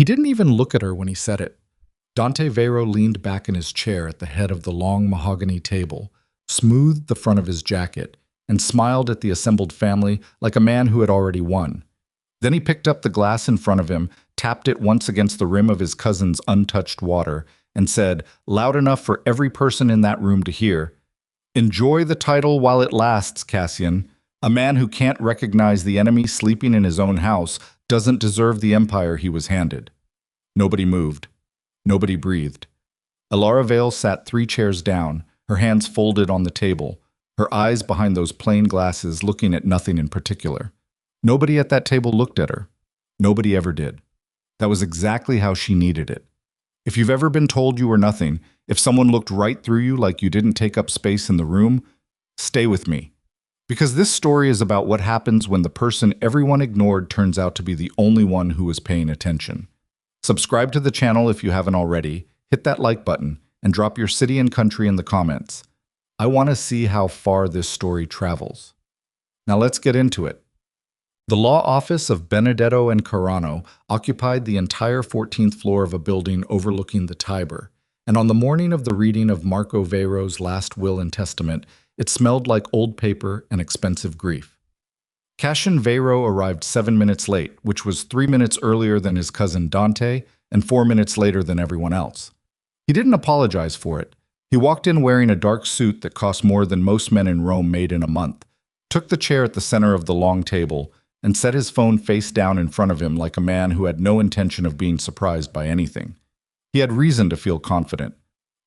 He didn't even look at her when he said it. Dante Veyro leaned back in his chair at the head of the long mahogany table, smoothed the front of his jacket, and smiled at the assembled family like a man who had already won. Then he picked up the glass in front of him, tapped it once against the rim of his cousin's untouched water, and said, loud enough for every person in that room to hear, "Enjoy the title while it lasts, Cassian. A man who can't recognize the enemy sleeping in his own house doesn't deserve the empire he was handed." Nobody moved. Nobody breathed. Elara Vale sat 3 chairs down, her hands folded on the table, her eyes behind those plain glasses looking at nothing in particular. Nobody at that table looked at her. Nobody ever did. That was exactly how she needed it. If you've ever been told you were nothing, if someone looked right through you like you didn't take up space in the room, stay with me. Because this story is about what happens when the person everyone ignored turns out to be the only one who was paying attention. Subscribe to the channel if you haven't already, hit that like button, and drop your city and country in the comments. I want to see how far this story travels. Now let's get into it. The law office of Benedetto and Carano occupied the entire 14th floor of a building overlooking the Tiber, and on the morning of the reading of Marco Veyro's last will and testament, it smelled like old paper and expensive grief. Cassian Veyro arrived 7 minutes late, which was 3 minutes earlier than his cousin Dante and 4 minutes later than everyone else. He didn't apologize for it. He walked in wearing a dark suit that cost more than most men in Rome made in a month, took the chair at the center of the long table, and set his phone face down in front of him like a man who had no intention of being surprised by anything. He had reason to feel confident.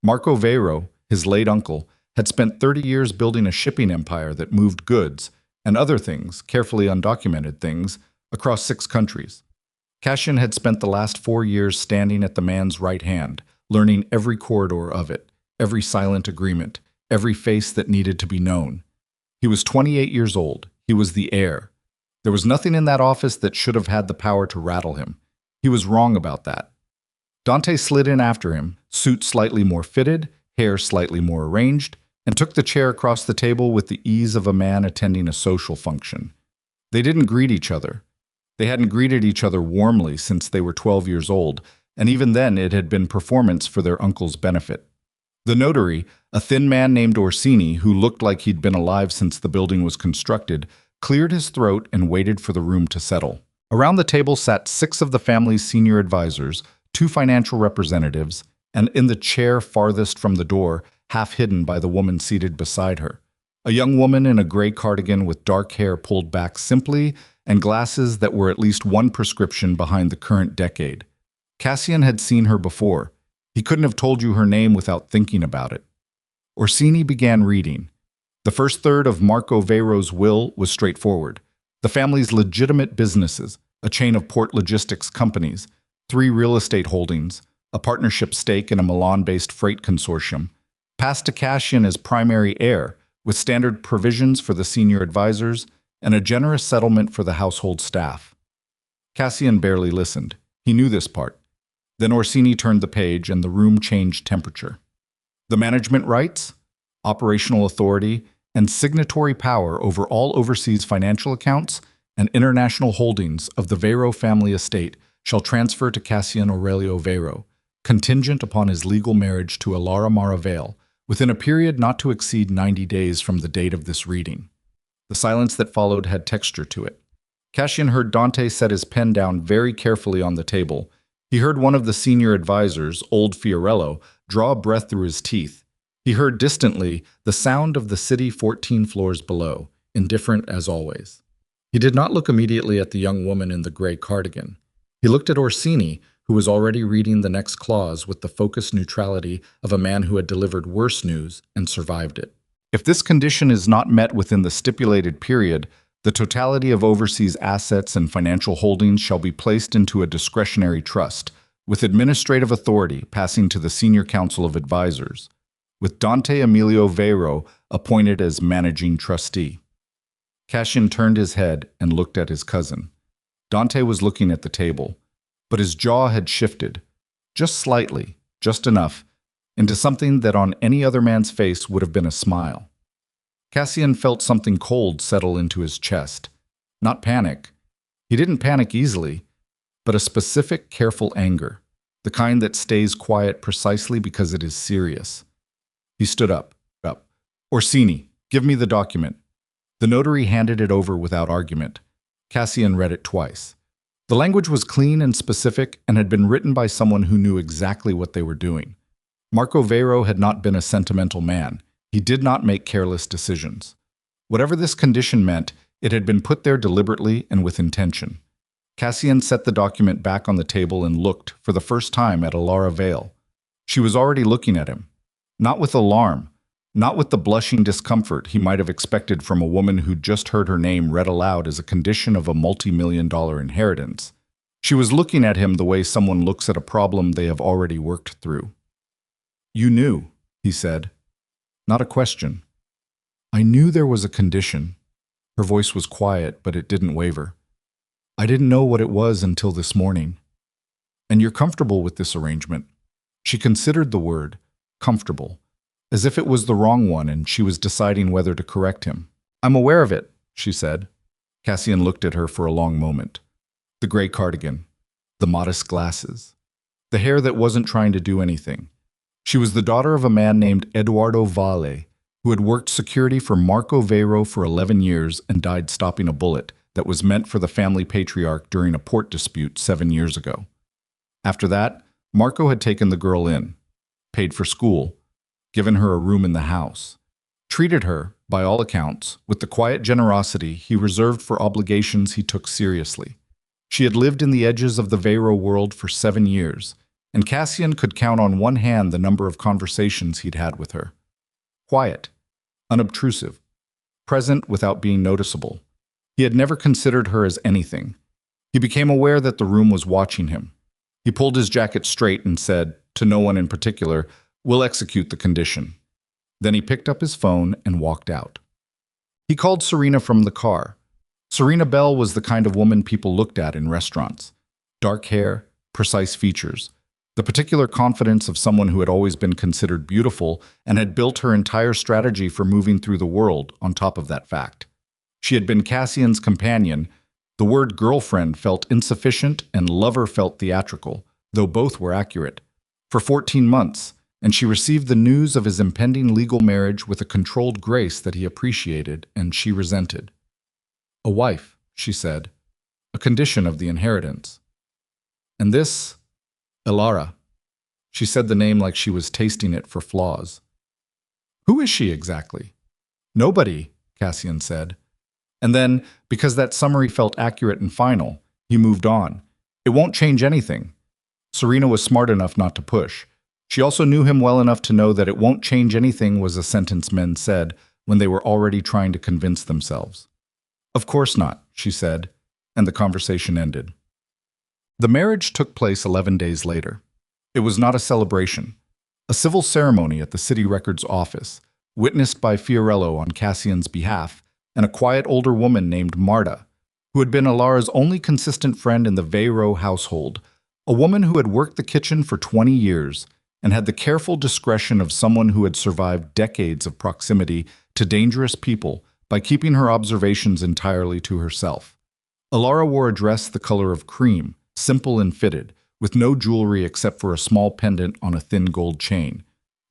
Marco Veyro, his late uncle, had spent 30 years building a shipping empire that moved goods and other things, carefully undocumented things, across 6 countries. Cassian had spent the last 4 years standing at the man's right hand, learning every corridor of it, every silent agreement, every face that needed to be known. He was 28 years old. He was the heir. There was nothing in that office that should have had the power to rattle him. He was wrong about that. Dante slid in after him, suit slightly more fitted, hair slightly more arranged, and took the chair across the table with the ease of a man attending a social function. They didn't greet each other. They hadn't greeted each other warmly since they were 12 years old, and even then it had been performance for their uncle's benefit. The notary, a thin man named Orsini who looked like he'd been alive since the building was constructed, cleared his throat and waited for the room to settle. Around the table sat 6 of the family's senior advisors, 2 financial representatives, and in the chair farthest from the door, half hidden by the woman seated beside her, a young woman in a gray cardigan with dark hair pulled back simply and glasses that were at least 1 prescription behind the current decade. Cassian had seen her before. He couldn't have told you her name without thinking about it. Orsini began reading. The first third of Marco Veyro's will was straightforward. The family's legitimate businesses, a chain of port logistics companies, 3 real estate holdings, a partnership stake in a Milan-based freight consortium, passed to Cassian as primary heir, with standard provisions for the senior advisors and a generous settlement for the household staff. Cassian barely listened. He knew this part. Then Orsini turned the page and the room changed temperature. The management rights, operational authority, and signatory power over all overseas financial accounts and international holdings of the Veyro family estate shall transfer to Cassian Aurelio Veyro, contingent upon his legal marriage to Elara Vale, within a period not to exceed 90 days from the date of this reading. The silence that followed had texture to it. Cassian heard Dante set his pen down very carefully on the table. He heard one of the senior advisors, old Fiorello, draw a breath through his teeth. He heard distantly the sound of the city 14 floors below, indifferent as always. He did not look immediately at the young woman in the gray cardigan. He looked at Orsini, who was already reading the next clause with the focused neutrality of a man who had delivered worse news and survived it. If this condition is not met within the stipulated period, the totality of overseas assets and financial holdings shall be placed into a discretionary trust, with administrative authority passing to the Senior Council of Advisors, with Dante Emilio Veyro appointed as managing trustee. Cassian turned his head and looked at his cousin. Dante was looking at the table, but his jaw had shifted, just slightly, just enough, into something that on any other man's face would have been a smile. Cassian felt something cold settle into his chest. Not panic. He didn't panic easily. but a specific, careful anger, the kind that stays quiet precisely because it is serious. He stood up. Orsini, give me the document. The notary handed it over without argument. Cassian read it twice. The language was clean and specific and had been written by someone who knew exactly what they were doing. Marco Veyro had not been a sentimental man. He did not make careless decisions. Whatever this condition meant, it had been put there deliberately and with intention. Cassian set the document back on the table and looked, for the first time, at Elara Vale. She was already looking at him. Not with alarm, not with the blushing discomfort he might have expected from a woman who'd just heard her name read aloud as a condition of a multi-million-dollar inheritance. She was looking at him the way someone looks at a problem they have already worked through. "You knew," he said. Not a question. "I knew there was a condition." Her voice was quiet, but it didn't waver. "I didn't know what it was until this morning." "And you're comfortable with this arrangement?" She considered the word, comfortable, as if it was the wrong one and she was deciding whether to correct him. "I'm aware of it," she said. Cassian looked at her for a long moment. The gray cardigan, the modest glasses, the hair that wasn't trying to do anything. She was the daughter of a man named Elara Vale, who had worked security for Marco Veyro for 11 years and died stopping a bullet that was meant for the family patriarch during a port dispute 7 years ago. After that, Marco had taken the girl in, paid for school, given her a room in the house, treated her, by all accounts, with the quiet generosity he reserved for obligations he took seriously. She had lived in the edges of the Veyro world for 7 years, and Cassian could count on one hand the number of conversations he'd had with her. Quiet, unobtrusive, present without being noticeable. He had never considered her as anything. He became aware that the room was watching him. He pulled his jacket straight and said, to no one in particular, "We'll execute the condition." Then he picked up his phone and walked out. He called Serena from the car. Serena Bell was the kind of woman people looked at in restaurants. Dark hair, precise features, the particular confidence of someone who had always been considered beautiful and had built her entire strategy for moving through the world on top of that fact. She had been Cassian's companion. The word girlfriend felt insufficient and lover felt theatrical, though both were accurate, for 14 months, and she received the news of his impending legal marriage with a controlled grace that he appreciated and she resented. "A wife," she said, "a condition of the inheritance. And this, Elara." She said the name like she was tasting it for flaws. "Who is she exactly?" "Nobody," Cassian said. And then, because that summary felt accurate and final, he moved on. "It won't change anything." Serena was smart enough not to push. She also knew him well enough to know that "it won't change anything" was a sentence men said when they were already trying to convince themselves. "Of course not," she said, and the conversation ended. The marriage took place 11 days later. It was not a celebration. A civil ceremony at the city records office, witnessed by Fiorello on Cassian's behalf, and a quiet older woman named Marta, who had been Elara's only consistent friend in the Veyro household, a woman who had worked the kitchen for 20 years and had the careful discretion of someone who had survived decades of proximity to dangerous people by keeping her observations entirely to herself. Elara wore a dress the color of cream, simple and fitted, with no jewelry except for a small pendant on a thin gold chain,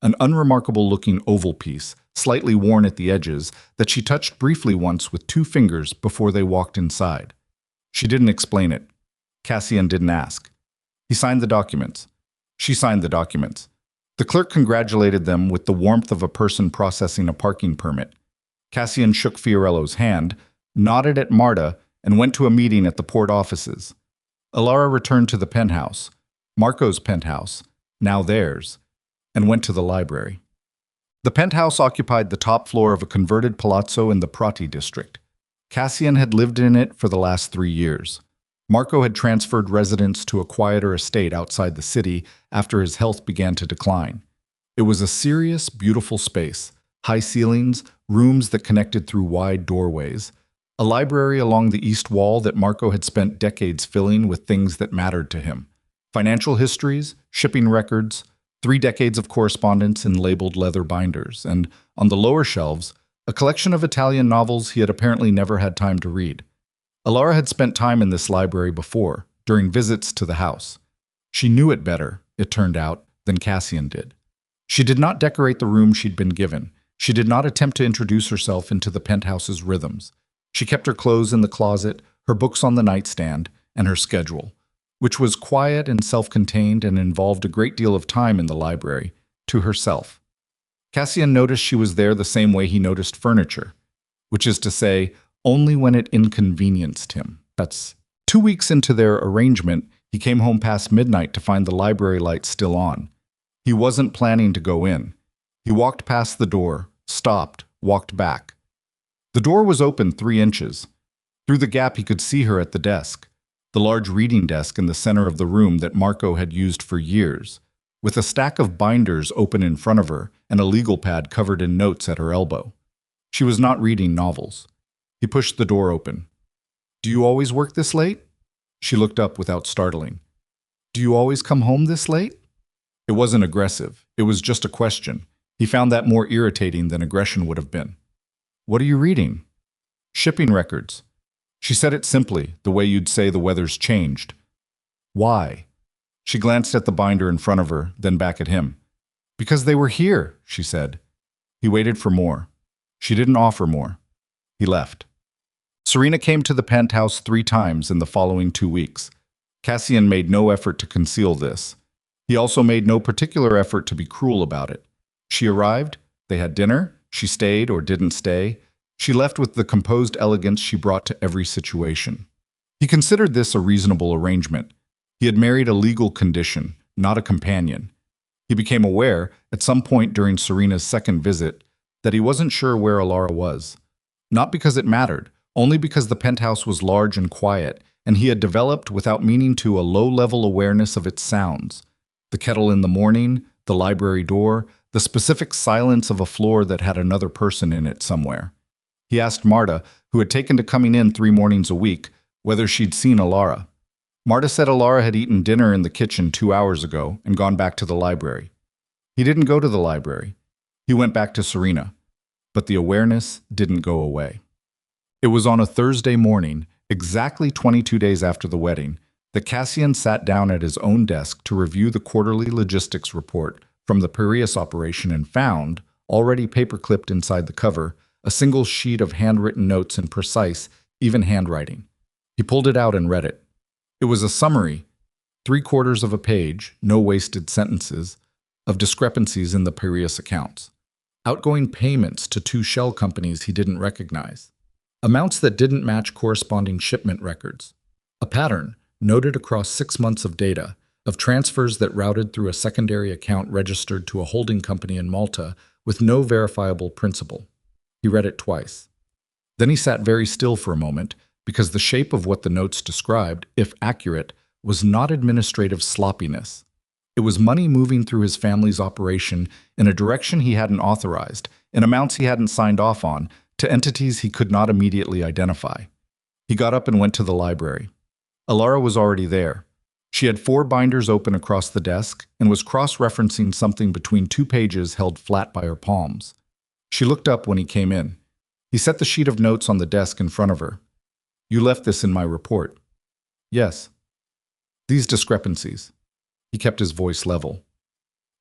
an unremarkable-looking oval piece, slightly worn at the edges, that she touched briefly once with 2 fingers before they walked inside. She didn't explain it. Cassian didn't ask. He signed the documents. She signed the documents. The clerk congratulated them with the warmth of a person processing a parking permit. Cassian shook Fiorello's hand, nodded at Marta, and went to a meeting at the port offices. Elara returned to the penthouse, Marco's penthouse, now theirs, and went to the library. The penthouse occupied the top floor of a converted palazzo in the Prati district. Cassian had lived in it for the last 3 years. Marco had transferred residence to a quieter estate outside the city after his health began to decline. It was a serious, beautiful space, high ceilings, rooms that connected through wide doorways, a library along the east wall that Marco had spent decades filling with things that mattered to him. Financial histories, shipping records, 3 decades of correspondence in labeled leather binders, and, on the lower shelves, a collection of Italian novels he had apparently never had time to read. Elara had spent time in this library before, during visits to the house. She knew it better, it turned out, than Cassian did. She did not decorate the room she'd been given. She did not attempt to introduce herself into the penthouse's rhythms. She kept her clothes in the closet, her books on the nightstand, and her schedule, which was quiet and self-contained and involved a great deal of time in the library, to herself. Cassian noticed she was there the same way he noticed furniture, which is to say, only when it inconvenienced him. That's 2 weeks into their arrangement, he came home past midnight to find the library lights still on. He wasn't planning to go in. He walked past the door, stopped, walked back. The door was open 3 inches. Through the gap he could see her at the desk, the large reading desk in the center of the room that Marco had used for years, with a stack of binders open in front of her and a legal pad covered in notes at her elbow. She was not reading novels. He pushed the door open. "Do you always work this late?" She looked up without startling. "Do you always come home this late?" It wasn't aggressive. It was just a question. He found that more irritating than aggression would have been. "What are you reading?" "Shipping records." She said it simply, the way you'd say the weather's changed. "Why?" She glanced at the binder in front of her, then back at him. "Because they were here," she said. He waited for more. She didn't offer more. He left. Serena came to the penthouse 3 times in the following 2 weeks. Cassian made no effort to conceal this. He also made no particular effort to be cruel about it. She arrived, they had dinner, she stayed or didn't stay. She left with the composed elegance she brought to every situation. He considered this a reasonable arrangement. He had married a legal condition, not a companion. He became aware, at some point during Serena's second visit, that he wasn't sure where Elara was. Not because it mattered, only because the penthouse was large and quiet, and he had developed, without meaning to, a low-level awareness of its sounds. The kettle in the morning, the library door, the specific silence of a floor that had another person in it somewhere. He asked Marta, who had taken to coming in 3 mornings a week, whether she'd seen Elara. Marta said Elara had eaten dinner in the kitchen 2 hours ago and gone back to the library. He didn't go to the library. He went back to Serena. But the awareness didn't go away. It was on a Thursday morning, exactly 22 days after the wedding, that Cassian sat down at his own desk to review the quarterly logistics report from the Piraeus operation and found, already paper-clipped inside the cover, a single sheet of handwritten notes in precise, even handwriting. He pulled it out and read it. It was a summary, 3/4 of a page, no wasted sentences, of discrepancies in the Piraeus accounts. Outgoing payments to 2 shell companies he didn't recognize. Amounts that didn't match corresponding shipment records. A pattern, noted across 6 months of data, of transfers that routed through a secondary account registered to a holding company in Malta with no verifiable principal. He read it twice. Then he sat very still for a moment, because the shape of what the notes described, if accurate, was not administrative sloppiness. It was money moving through his family's operation in a direction he hadn't authorized, in amounts he hadn't signed off on, to entities he could not immediately identify. He got up and went to the library. Elara was already there. She had 4 binders open across the desk and was cross-referencing something between 2 pages held flat by her palms. She looked up when he came in. He set the sheet of notes on the desk in front of her. "You left this in my report." "Yes." "These discrepancies." He kept his voice level.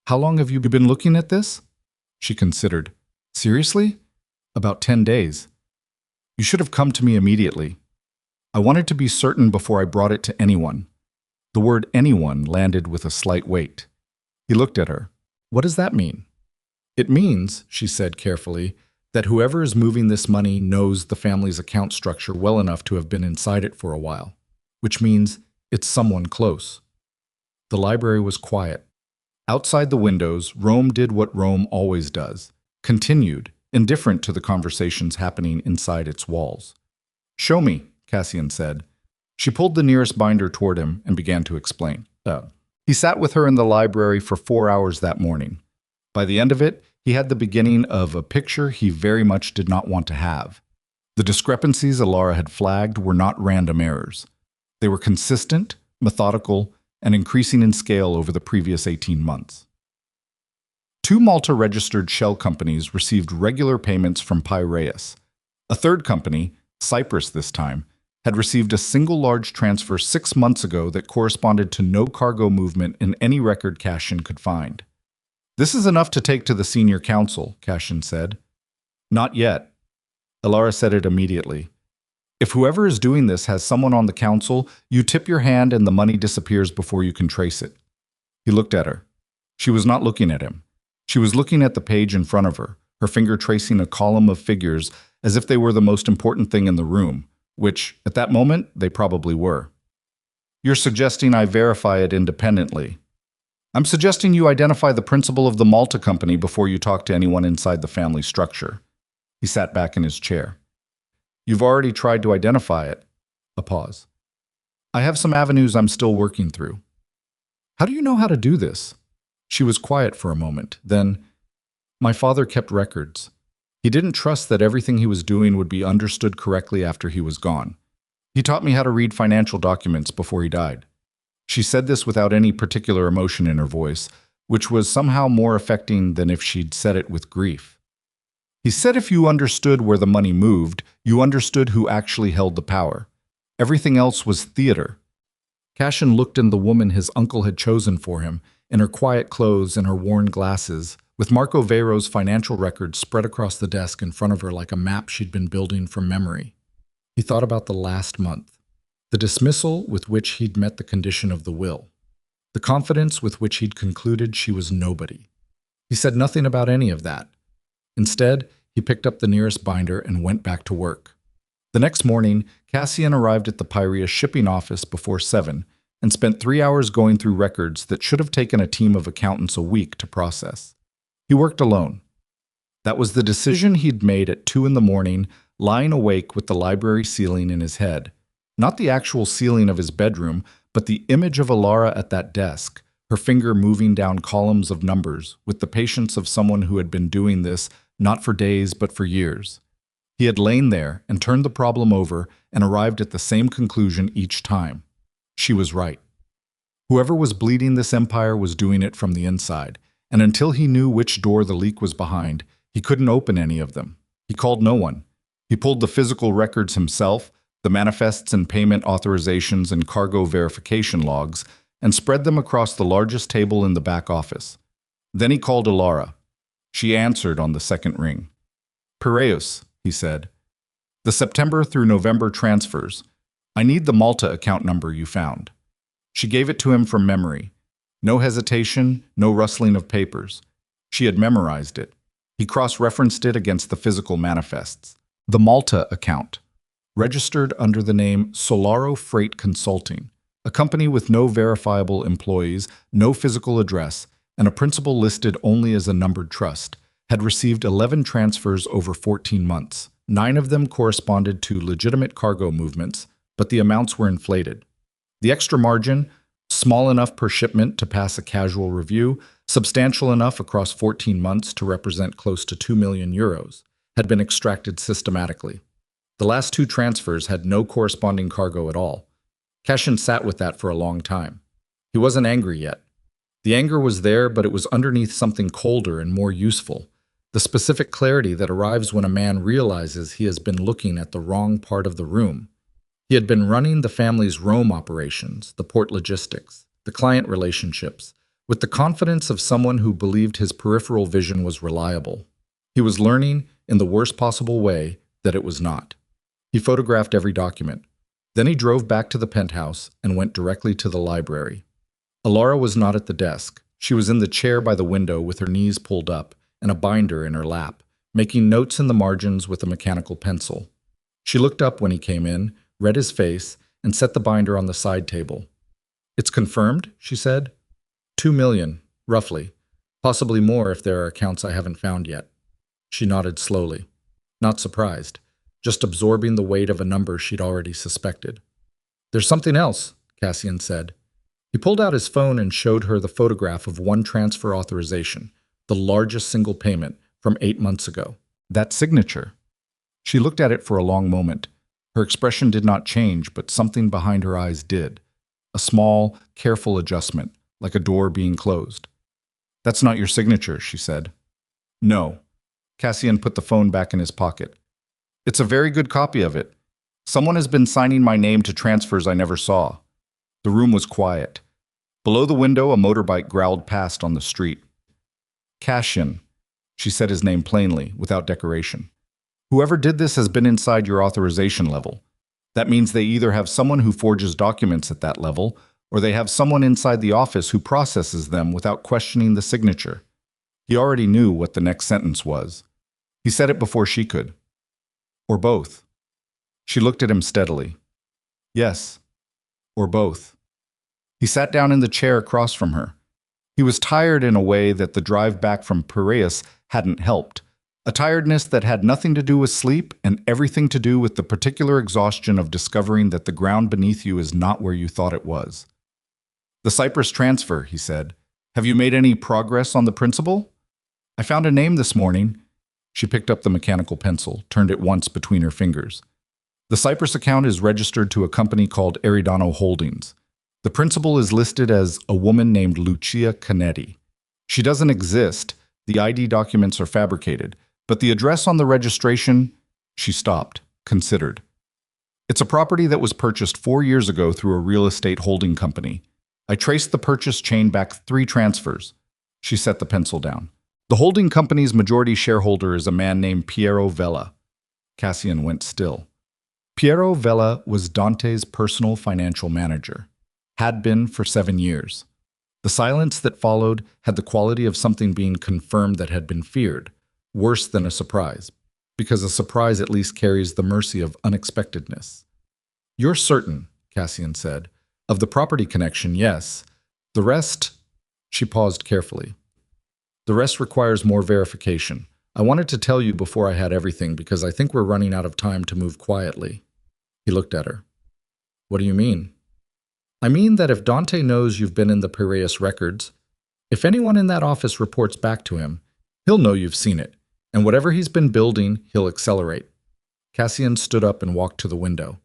"How long have you been looking at this?" She considered. "Seriously?" "About 10 days. You should have come to me immediately. I wanted to be certain before I brought it to anyone." The word anyone landed with a slight weight. He looked at her. "What does that mean?" "It means," she said carefully, "that whoever is moving this money knows the family's account structure well enough to have been inside it for a while, which means it's someone close." The library was quiet. Outside the windows, Rome did what Rome always does, continued, indifferent to the conversations happening inside its walls. "Show me," Cassian said. She pulled the nearest binder toward him and began to explain. He sat with her in the library for 4 hours that morning. By the end of it, he had the beginning of a picture he very much did not want to have. The discrepancies Elara had flagged were not random errors. They were consistent, methodical, and increasing in scale over the previous 18 months. 2 Malta-registered shell companies received regular payments from Piraeus. A third company, Cyprus this time, had received a single large transfer 6 months ago that corresponded to no cargo movement in any record Cashin could find. "This is enough to take to the senior council," Cashin said. "Not yet." Elara said it immediately. "If whoever is doing this has someone on the council, you tip your hand and the money disappears before you can trace it." He looked at her. She was not looking at him. She was looking at the page in front of her, her finger tracing a column of figures as if they were the most important thing in the room, which, at that moment, they probably were. "You're suggesting I verify it independently." "I'm suggesting you identify the principal of the Malta company before you talk to anyone inside the family structure." He sat back in his chair. "You've already tried to identify it." A pause. "I have some avenues I'm still working through." "How do you know how to do this?" She was quiet for a moment. Then, "My father kept records. He didn't trust that everything he was doing would be understood correctly after he was gone. He taught me how to read financial documents before he died." She said this without any particular emotion in her voice, which was somehow more affecting than if she'd said it with grief. "He said if you understood where the money moved, you understood who actually held the power. Everything else was theater." Cashin looked in the woman his uncle had chosen for him, in her quiet clothes and her worn glasses, with Marco Veyro's financial records spread across the desk in front of her like a map she'd been building from memory. He thought about the last month, the dismissal with which he'd met the condition of the will, the confidence with which he'd concluded she was nobody. He said nothing about any of that. Instead, he picked up the nearest binder and went back to work. The next morning, Cassian arrived at the Piraeus shipping office before 7 and spent 3 hours going through records that should have taken a team of accountants a week to process. He worked alone. That was the decision he'd made at 2 in the morning, lying awake with the library ceiling in his head. Not the actual ceiling of his bedroom, but the image of Elara at that desk, her finger moving down columns of numbers, with the patience of someone who had been doing this not for days but for years. He had lain there and turned the problem over and arrived at the same conclusion each time. She was right. Whoever was bleeding this empire was doing it from the inside, and until he knew which door the leak was behind, he couldn't open any of them. He called no one. He pulled the physical records himself, the manifests and payment authorizations and cargo verification logs, and spread them across the largest table in the back office. Then he called Elara. She answered on the second ring. "Piraeus," he said. "The September through November transfers. I need the Malta account number you found." She gave it to him from memory. No hesitation, no rustling of papers. She had memorized it. He cross-referenced it against the physical manifests. The Malta account, registered under the name Solaro Freight Consulting, a company with no verifiable employees, no physical address, and a principal listed only as a numbered trust, had received 11 transfers over 14 months. 9 of them corresponded to legitimate cargo movements, but the amounts were inflated. The extra margin, small enough per shipment to pass a casual review, substantial enough across 14 months to represent close to 2 million euros, had been extracted systematically. The last 2 transfers had no corresponding cargo at all. Cashin sat with that for a long time. He wasn't angry yet. The anger was there, but it was underneath something colder and more useful. The specific clarity that arrives when a man realizes he has been looking at the wrong part of the room. He had been running the family's Rome operations, the port logistics, the client relationships, with the confidence of someone who believed his peripheral vision was reliable. He was learning, in the worst possible way, that it was not. He photographed every document. Then he drove back to the penthouse and went directly to the library. Elara was not at the desk. She was in the chair by the window with her knees pulled up and a binder in her lap, making notes in the margins with a mechanical pencil. She looked up when he came in, read his face, and set the binder on the side table. "It's confirmed," she said. 2 million, roughly. Possibly more if there are accounts I haven't found yet. She nodded slowly. Not surprised, just absorbing the weight of a number she'd already suspected. "There's something else," Cassian said. He pulled out his phone and showed her the photograph of one transfer authorization, the largest single payment, from 8 months ago. That signature. She looked at it for a long moment. Her expression did not change, but something behind her eyes did. A small, careful adjustment, like a door being closed. "That's not your signature," she said. "No." Cassian put the phone back in his pocket. "It's a very good copy of it. Someone has been signing my name to transfers I never saw. The room was quiet. Below the window, a motorbike growled past on the street. Cashin. She said his name plainly, without decoration. Whoever did this has been inside your authorization level. That means they either have someone who forges documents at that level, or they have someone inside the office who processes them without questioning the signature. He already knew what the next sentence was. He said it before she could. Or both. She looked at him steadily. Yes, or both. He sat down in the chair across from her. He was tired in a way that the drive back from Piraeus hadn't helped. A tiredness that had nothing to do with sleep and everything to do with the particular exhaustion of discovering that the ground beneath you is not where you thought it was. The Cyprus transfer, he said. Have you made any progress on the principal? I found a name this morning. She picked up the mechanical pencil, turned it once between her fingers. The Cyprus account is registered to a company called Eridano Holdings. The principal is listed as a woman named Lucia Canetti. She doesn't exist. The ID documents are fabricated. But the address on the registration, she stopped, considered. It's a property that was purchased 4 years ago through a real estate holding company. I traced the purchase chain back 3 transfers. She set the pencil down. The holding company's majority shareholder is a man named Piero Vella. Cassian went still. Piero Vella was Dante's personal financial manager. Had been for 7 years. The silence that followed had the quality of something being confirmed that had been feared. Worse than a surprise, because a surprise at least carries the mercy of unexpectedness. You're certain, Cassian said. Of the property connection, yes. The rest, she paused carefully. The rest requires more verification. I wanted to tell you before I had everything because I think we're running out of time to move quietly. He looked at her. What do you mean? I mean that if Dante knows you've been in the Piraeus records, if anyone in that office reports back to him, he'll know you've seen it. And whatever he's been building, he'll accelerate. Cassian stood up and walked to the window.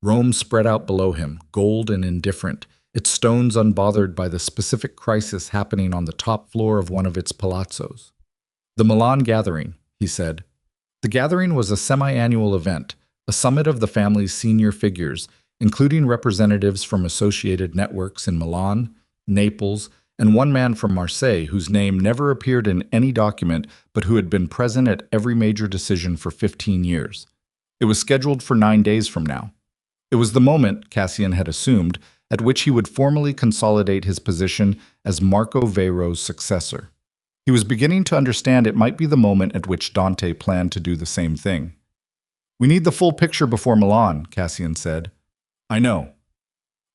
Rome spread out below him, gold and indifferent, its stones unbothered by the specific crisis happening on the top floor of one of its palazzos. The Milan gathering, he said. The gathering was a semi-annual event, a summit of the family's senior figures, including representatives from associated networks in Milan, Naples, and one man from Marseille whose name never appeared in any document but who had been present at every major decision for 15 years. It was scheduled for 9 days from now. It was the moment, Cassian had assumed, at which he would formally consolidate his position as Marco Veyro's successor. He was beginning to understand it might be the moment at which Dante planned to do the same thing. We need the full picture before Milan, Cassian said. I know.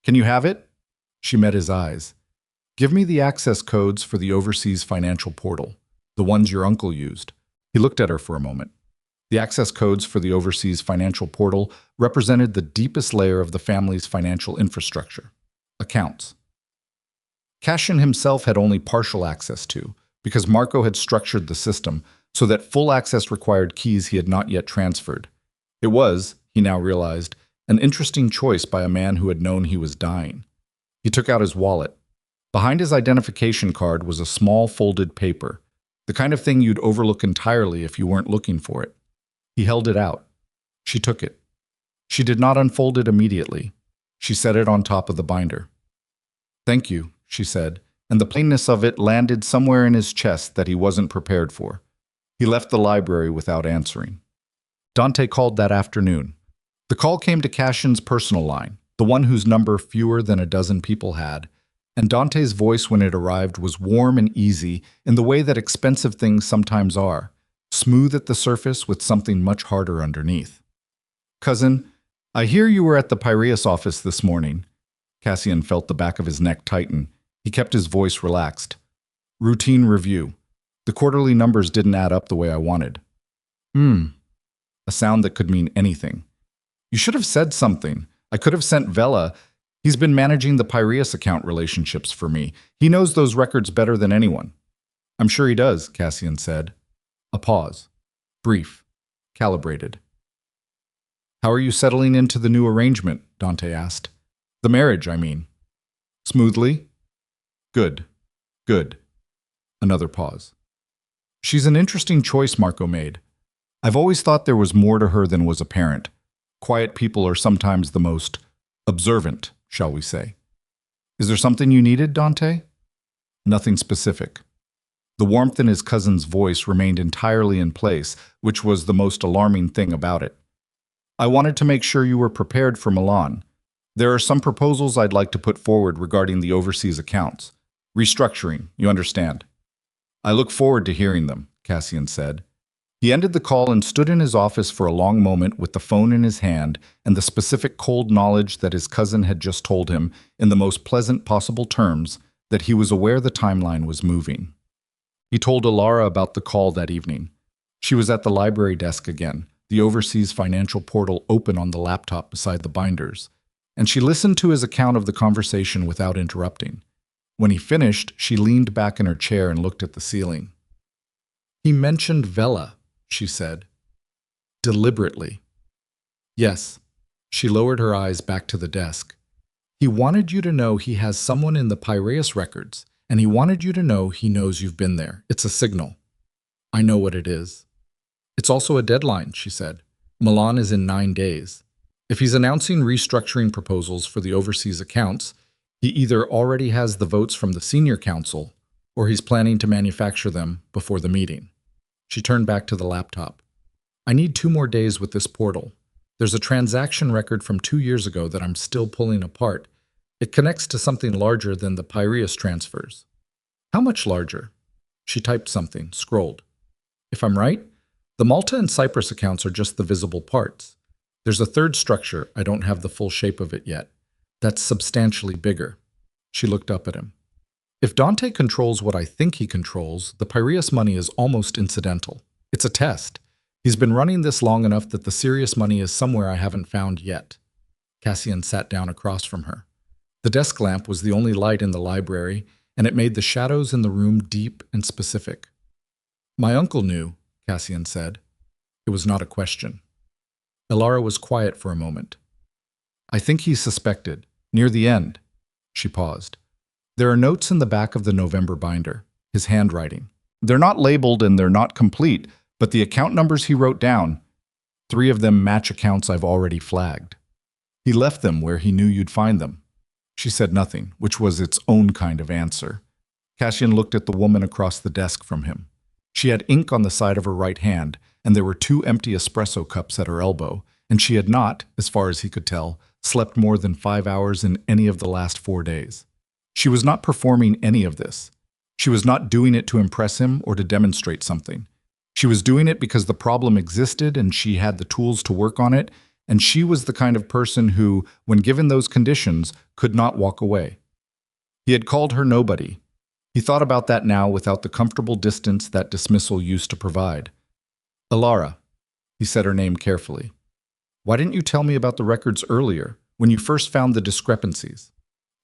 Can you have it? She met his eyes. Give me the access codes for the overseas financial portal, the ones your uncle used. He looked at her for a moment. The access codes for the overseas financial portal represented the deepest layer of the family's financial infrastructure, accounts. Cashin himself had only partial access to, because Marco had structured the system so that full access required keys he had not yet transferred. It was, he now realized, an interesting choice by a man who had known he was dying. He took out his wallet. Behind his identification card was a small folded paper, the kind of thing you'd overlook entirely if you weren't looking for it. He held it out. She took it. She did not unfold it immediately. She set it on top of the binder. Thank you, she said, and the plainness of it landed somewhere in his chest that he wasn't prepared for. He left the library without answering. Dante called that afternoon. The call came to Cashin's personal line, the one whose number fewer than a dozen people had, and Dante's voice when it arrived was warm and easy in the way that expensive things sometimes are, smooth at the surface with something much harder underneath. Cousin, I hear you were at the Piraeus office this morning. Cassian felt the back of his neck tighten. He kept his voice relaxed. Routine review. The quarterly numbers didn't add up the way I wanted. A sound that could mean anything. You should have said something. I could have sent Vella. He's been managing the Piraeus account relationships for me. He knows those records better than anyone. I'm sure he does, Cassian said. A pause. Brief. Calibrated. How are you settling into the new arrangement? Dante asked. The marriage, I mean. Smoothly? Good. Good. Another pause. She's an interesting choice Marco made. I've always thought there was more to her than was apparent. Quiet people are sometimes the most observant, shall we say. Is there something you needed, Dante? Nothing specific. The warmth in his cousin's voice remained entirely in place, which was the most alarming thing about it. I wanted to make sure you were prepared for Milan. There are some proposals I'd like to put forward regarding the overseas accounts. Restructuring, you understand. I look forward to hearing them, Cassian said. He ended the call and stood in his office for a long moment with the phone in his hand and the specific cold knowledge that his cousin had just told him, in the most pleasant possible terms, that he was aware the timeline was moving. He told Elara about the call that evening. She was at the library desk again, the overseas financial portal open on the laptop beside the binders, and she listened to his account of the conversation without interrupting. When he finished, she leaned back in her chair and looked at the ceiling. He mentioned Vela, she said. Deliberately. Yes. She lowered her eyes back to the desk. He wanted you to know he has someone in the Piraeus records, and he wanted you to know he knows you've been there. It's a signal. I know what it is. It's also a deadline, she said. Milan is in 9 days. If he's announcing restructuring proposals for the overseas accounts, he either already has the votes from the senior council, or he's planning to manufacture them before the meeting. She turned back to the laptop. I need 2 more days with this portal. There's a transaction record from 2 years ago that I'm still pulling apart. It connects to something larger than the Piraeus transfers. How much larger? She typed something, scrolled. If I'm right, the Malta and Cyprus accounts are just the visible parts. There's a third structure, I don't have the full shape of it yet. That's substantially bigger. She looked up at him. If Dante controls what I think he controls, the Piraeus money is almost incidental. It's a test. He's been running this long enough that the serious money is somewhere I haven't found yet. Cassian sat down across from her. The desk lamp was the only light in the library, and it made the shadows in the room deep and specific. My uncle knew, Cassian said. It was not a question. Elara was quiet for a moment. I think he suspected. Near the end. She paused. There are notes in the back of the November binder, his handwriting. They're not labeled and they're not complete, but the account numbers he wrote down, 3 of them match accounts I've already flagged. He left them where he knew you'd find them. She said nothing, which was its own kind of answer. Cassian looked at the woman across the desk from him. She had ink on the side of her right hand, and there were 2 empty espresso cups at her elbow, and she had not, as far as he could tell, slept more than 5 hours in any of the last 4 days. She was not performing any of this. She was not doing it to impress him or to demonstrate something. She was doing it because the problem existed and she had the tools to work on it, and she was the kind of person who, when given those conditions, could not walk away. He had called her nobody. He thought about that now without the comfortable distance that dismissal used to provide. Elara, he said her name carefully. Why didn't you tell me about the records earlier, when you first found the discrepancies?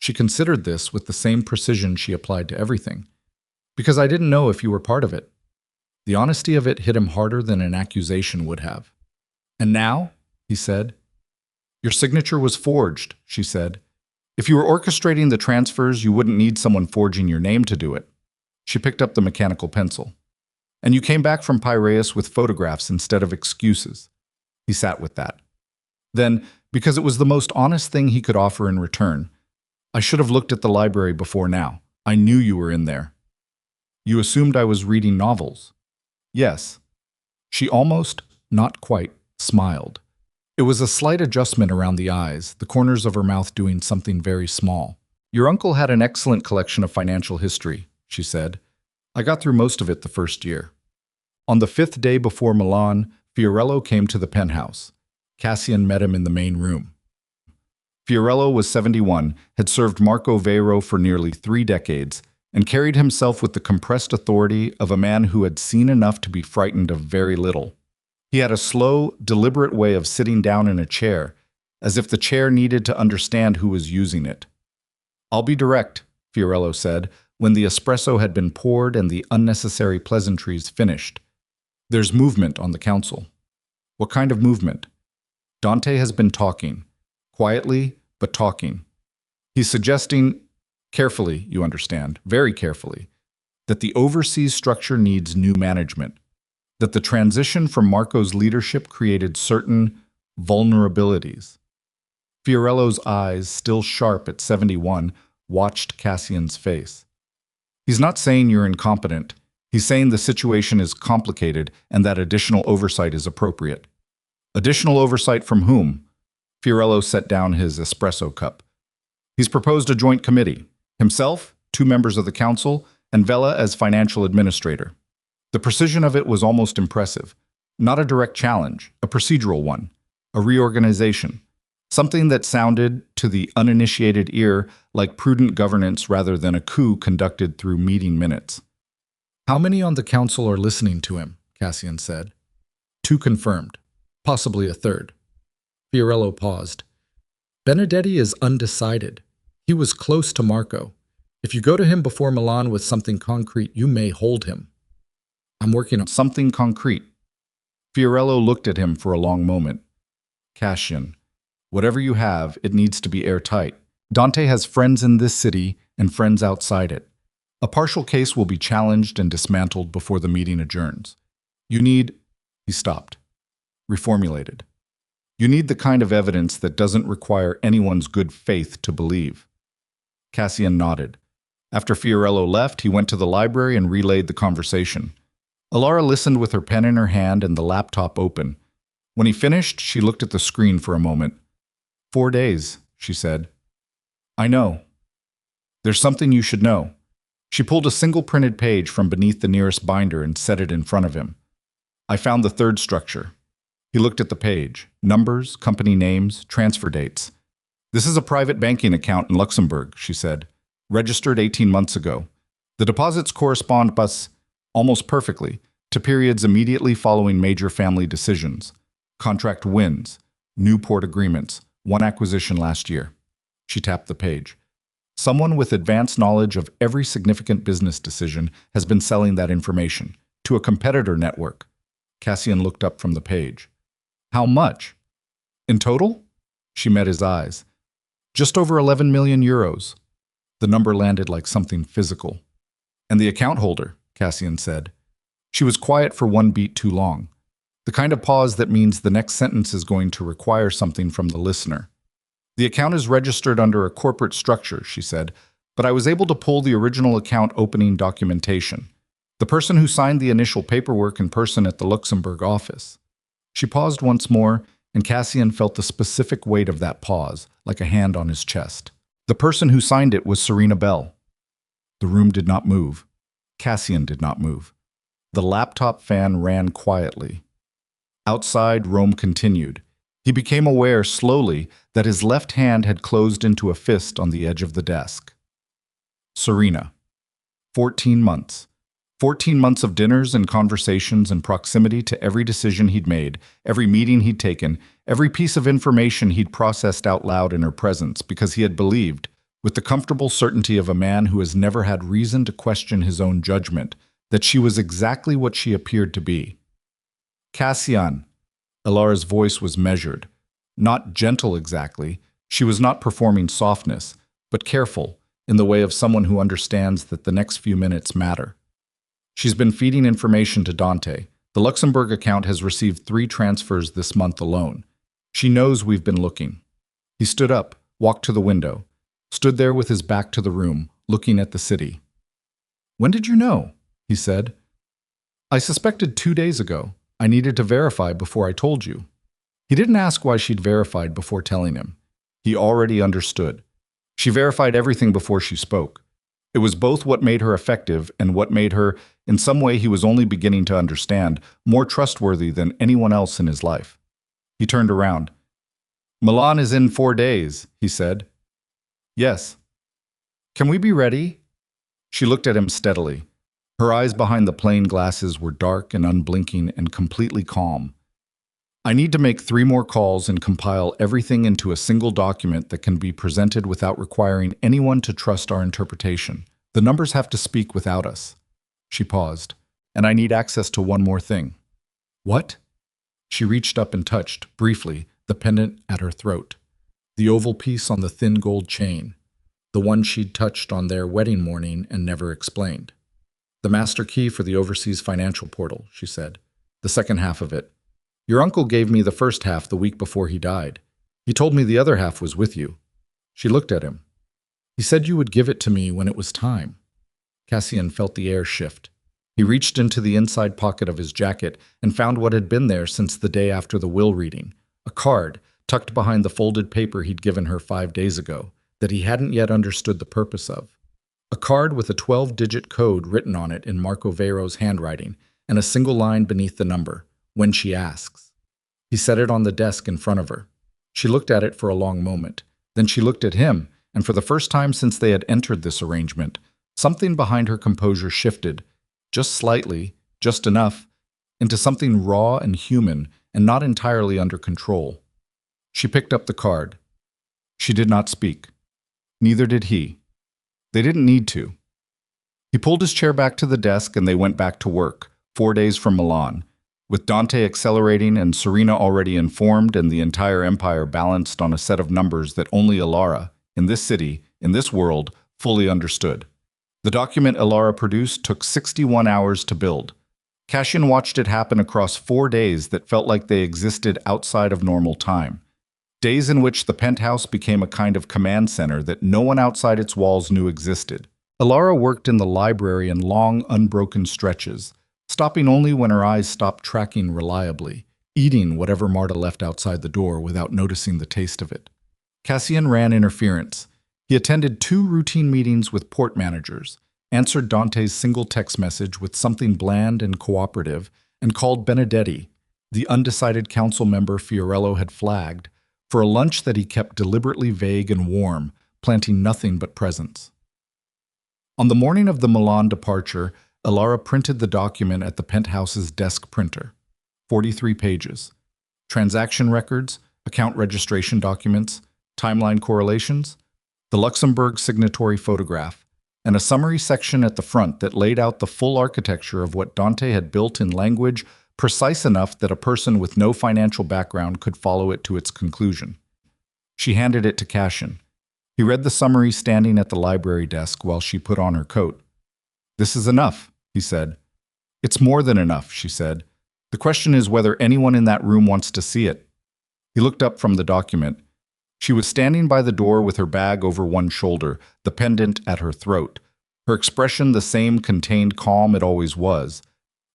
She considered this with the same precision she applied to everything. Because I didn't know if you were part of it. The honesty of it hit him harder than an accusation would have. And now, he said. Your signature was forged, she said. If you were orchestrating the transfers, you wouldn't need someone forging your name to do it. She picked up the mechanical pencil. And you came back from Piraeus with photographs instead of excuses. He sat with that. Then, because it was the most honest thing he could offer in return, I should have looked at the library before now. I knew you were in there. You assumed I was reading novels. Yes. She almost, not quite, smiled. It was a slight adjustment around the eyes, the corners of her mouth doing something very small. Your uncle had an excellent collection of financial history, she said. I got through most of it the first year. On the 5th day before Milan, Fiorello came to the penthouse. Cassian met him in the main room. Fiorello was 71, had served Marco Veyro for nearly 3 decades, and carried himself with the compressed authority of a man who had seen enough to be frightened of very little. He had a slow, deliberate way of sitting down in a chair, as if the chair needed to understand who was using it. I'll be direct, Fiorello said, when the espresso had been poured and the unnecessary pleasantries finished. There's movement on the council. What kind of movement? Dante has been talking. Quietly, but talking. He's suggesting, carefully, you understand, very carefully, that the overseas structure needs new management, that the transition from Marco's leadership created certain vulnerabilities. Fiorello's eyes, still sharp at 71, watched Cassian's face. He's not saying you're incompetent. He's saying the situation is complicated and that additional oversight is appropriate. Additional oversight from whom? Fiorello set down his espresso cup. He's proposed a joint committee. Himself, 2 members of the council, and Vela as financial administrator. The precision of it was almost impressive. Not a direct challenge, a procedural one, a reorganization. Something that sounded, to the uninitiated ear, like prudent governance rather than a coup conducted through meeting minutes. How many on the council are listening to him? Cassian said. 2 confirmed, possibly a 3rd. Fiorello paused. Benedetti is undecided. He was close to Marco. If you go to him before Milan with something concrete, you may hold him. I'm working on something concrete. Fiorello looked at him for a long moment. Cassian, whatever you have, it needs to be airtight. Dante has friends in this city and friends outside it. A partial case will be challenged and dismantled before the meeting adjourns. You need, he stopped, reformulated. You need the kind of evidence that doesn't require anyone's good faith to believe. Cassian nodded. After Fiorello left, he went to the library and relayed the conversation. Elara listened with her pen in her hand and the laptop open. When he finished, she looked at the screen for a moment. 4 days, she said. I know. There's something you should know. She pulled a single printed page from beneath the nearest binder and set it in front of him. I found the 3rd structure. He looked at the page. Numbers, company names, transfer dates. This is a private banking account in Luxembourg, she said. Registered 18 months ago. The deposits correspond almost perfectly to periods immediately following major family decisions. Contract wins, new port agreements, 1 acquisition last year. She tapped the page. Someone with advanced knowledge of every significant business decision has been selling that information to a competitor network. Cassian looked up from the page. How much? In total? She met his eyes. Just over 11 million euros. The number landed like something physical. And the account holder, Cassian said. She was quiet for 1 beat too long. The kind of pause that means the next sentence is going to require something from the listener. The account is registered under a corporate structure, she said, but I was able to pull the original account opening documentation. The person who signed the initial paperwork in person at the Luxembourg office. She paused once more, and Cassian felt the specific weight of that pause, like a hand on his chest. The person who signed it was Serena Bell. The room did not move. Cassian did not move. The laptop fan ran quietly. Outside, Rome continued. He became aware slowly that his left hand had closed into a fist on the edge of the desk. Serena. 14 months. 14 months of dinners and conversations and proximity to every decision he'd made, every meeting he'd taken, every piece of information he'd processed out loud in her presence because he had believed, with the comfortable certainty of a man who has never had reason to question his own judgment, that she was exactly what she appeared to be. Cassian. Elara's voice was measured. Not gentle exactly. She was not performing softness, but careful, in the way of someone who understands that the next few minutes matter. She's been feeding information to Dante. The Luxembourg account has received 3 transfers this month alone. She knows we've been looking. He stood up, walked to the window, stood there with his back to the room, looking at the city. When did you know? He said. I suspected 2 days ago. I needed to verify before I told you. He didn't ask why she'd verified before telling him. He already understood. She verified everything before she spoke. It was both what made her effective and what made her, in some way he was only beginning to understand, more trustworthy than anyone else in his life. He turned around. Milan is in 4 days, he said. Yes. Can we be ready? She looked at him steadily. Her eyes behind the plain glasses were dark and unblinking and completely calm. I need to make 3 more calls and compile everything into a single document that can be presented without requiring anyone to trust our interpretation. The numbers have to speak without us. She paused. And I need access to 1 more thing. What? She reached up and touched, briefly, the pendant at her throat. The oval piece on the thin gold chain. The one she'd touched on their wedding morning and never explained. The master key for the overseas financial portal, she said. The second half of it. Your uncle gave me the first half the week before he died. He told me the other half was with you. She looked at him. He said you would give it to me when it was time. Cassian felt the air shift. He reached into the inside pocket of his jacket and found what had been there since the day after the will reading, a card tucked behind the folded paper he'd given her 5 days ago that he hadn't yet understood the purpose of. A card with a 12-digit code written on it in Marco Veyro's handwriting and a single line beneath the number, when she asks. He set it on the desk in front of her. She looked at it for a long moment. Then she looked at him, and for the first time since they had entered this arrangement, something behind her composure shifted, just slightly, just enough, into something raw and human and not entirely under control. She picked up the card. She did not speak. Neither did he. They didn't need to. He pulled his chair back to the desk and they went back to work, 4 days from Milan, with Dante accelerating and Serena already informed and the entire empire balanced on a set of numbers that only Elara, in this city, in this world, fully understood. The document Elara produced took 61 hours to build. Cassian watched it happen across 4 days that felt like they existed outside of normal time. Days in which the penthouse became a kind of command center that no one outside its walls knew existed. Elara worked in the library in long, unbroken stretches, stopping only when her eyes stopped tracking reliably, eating whatever Marta left outside the door without noticing the taste of it. Cassian ran interference. He attended 2 routine meetings with port managers, answered Dante's single text message with something bland and cooperative, and called Benedetti, the undecided council member Fiorello had flagged, for a lunch that he kept deliberately vague and warm, planting nothing but presents. On the morning of the Milan departure, Elara printed the document at the penthouse's desk printer. 43 pages. Transaction records, account registration documents, timeline correlations, the Luxembourg signatory photograph, and a summary section at the front that laid out the full architecture of what Dante had built in language precise enough that a person with no financial background could follow it to its conclusion. She handed it to Cassian. He read the summary standing at the library desk while she put on her coat. "This is enough," he said. "It's more than enough," she said. "The question is whether anyone in that room wants to see it." He looked up from the document. She was standing by the door with her bag over one shoulder, the pendant at her throat, her expression the same contained calm it always was.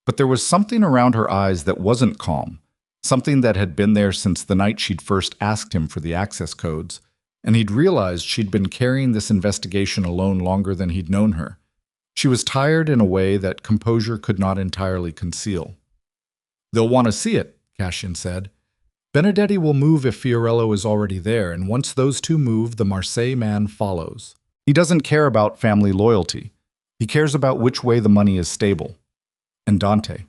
But there was something around her eyes that wasn't calm, something that had been there since the night she'd first asked him for the access codes, and he'd realized she'd been carrying this investigation alone longer than he'd known her. She was tired in a way that composure could not entirely conceal. "They'll want to see it," Cassian said. "Benedetti will move if Fiorello is already there, and once those two move, the Marseille man follows. He doesn't care about family loyalty. He cares about which way the money is stable. And Dante.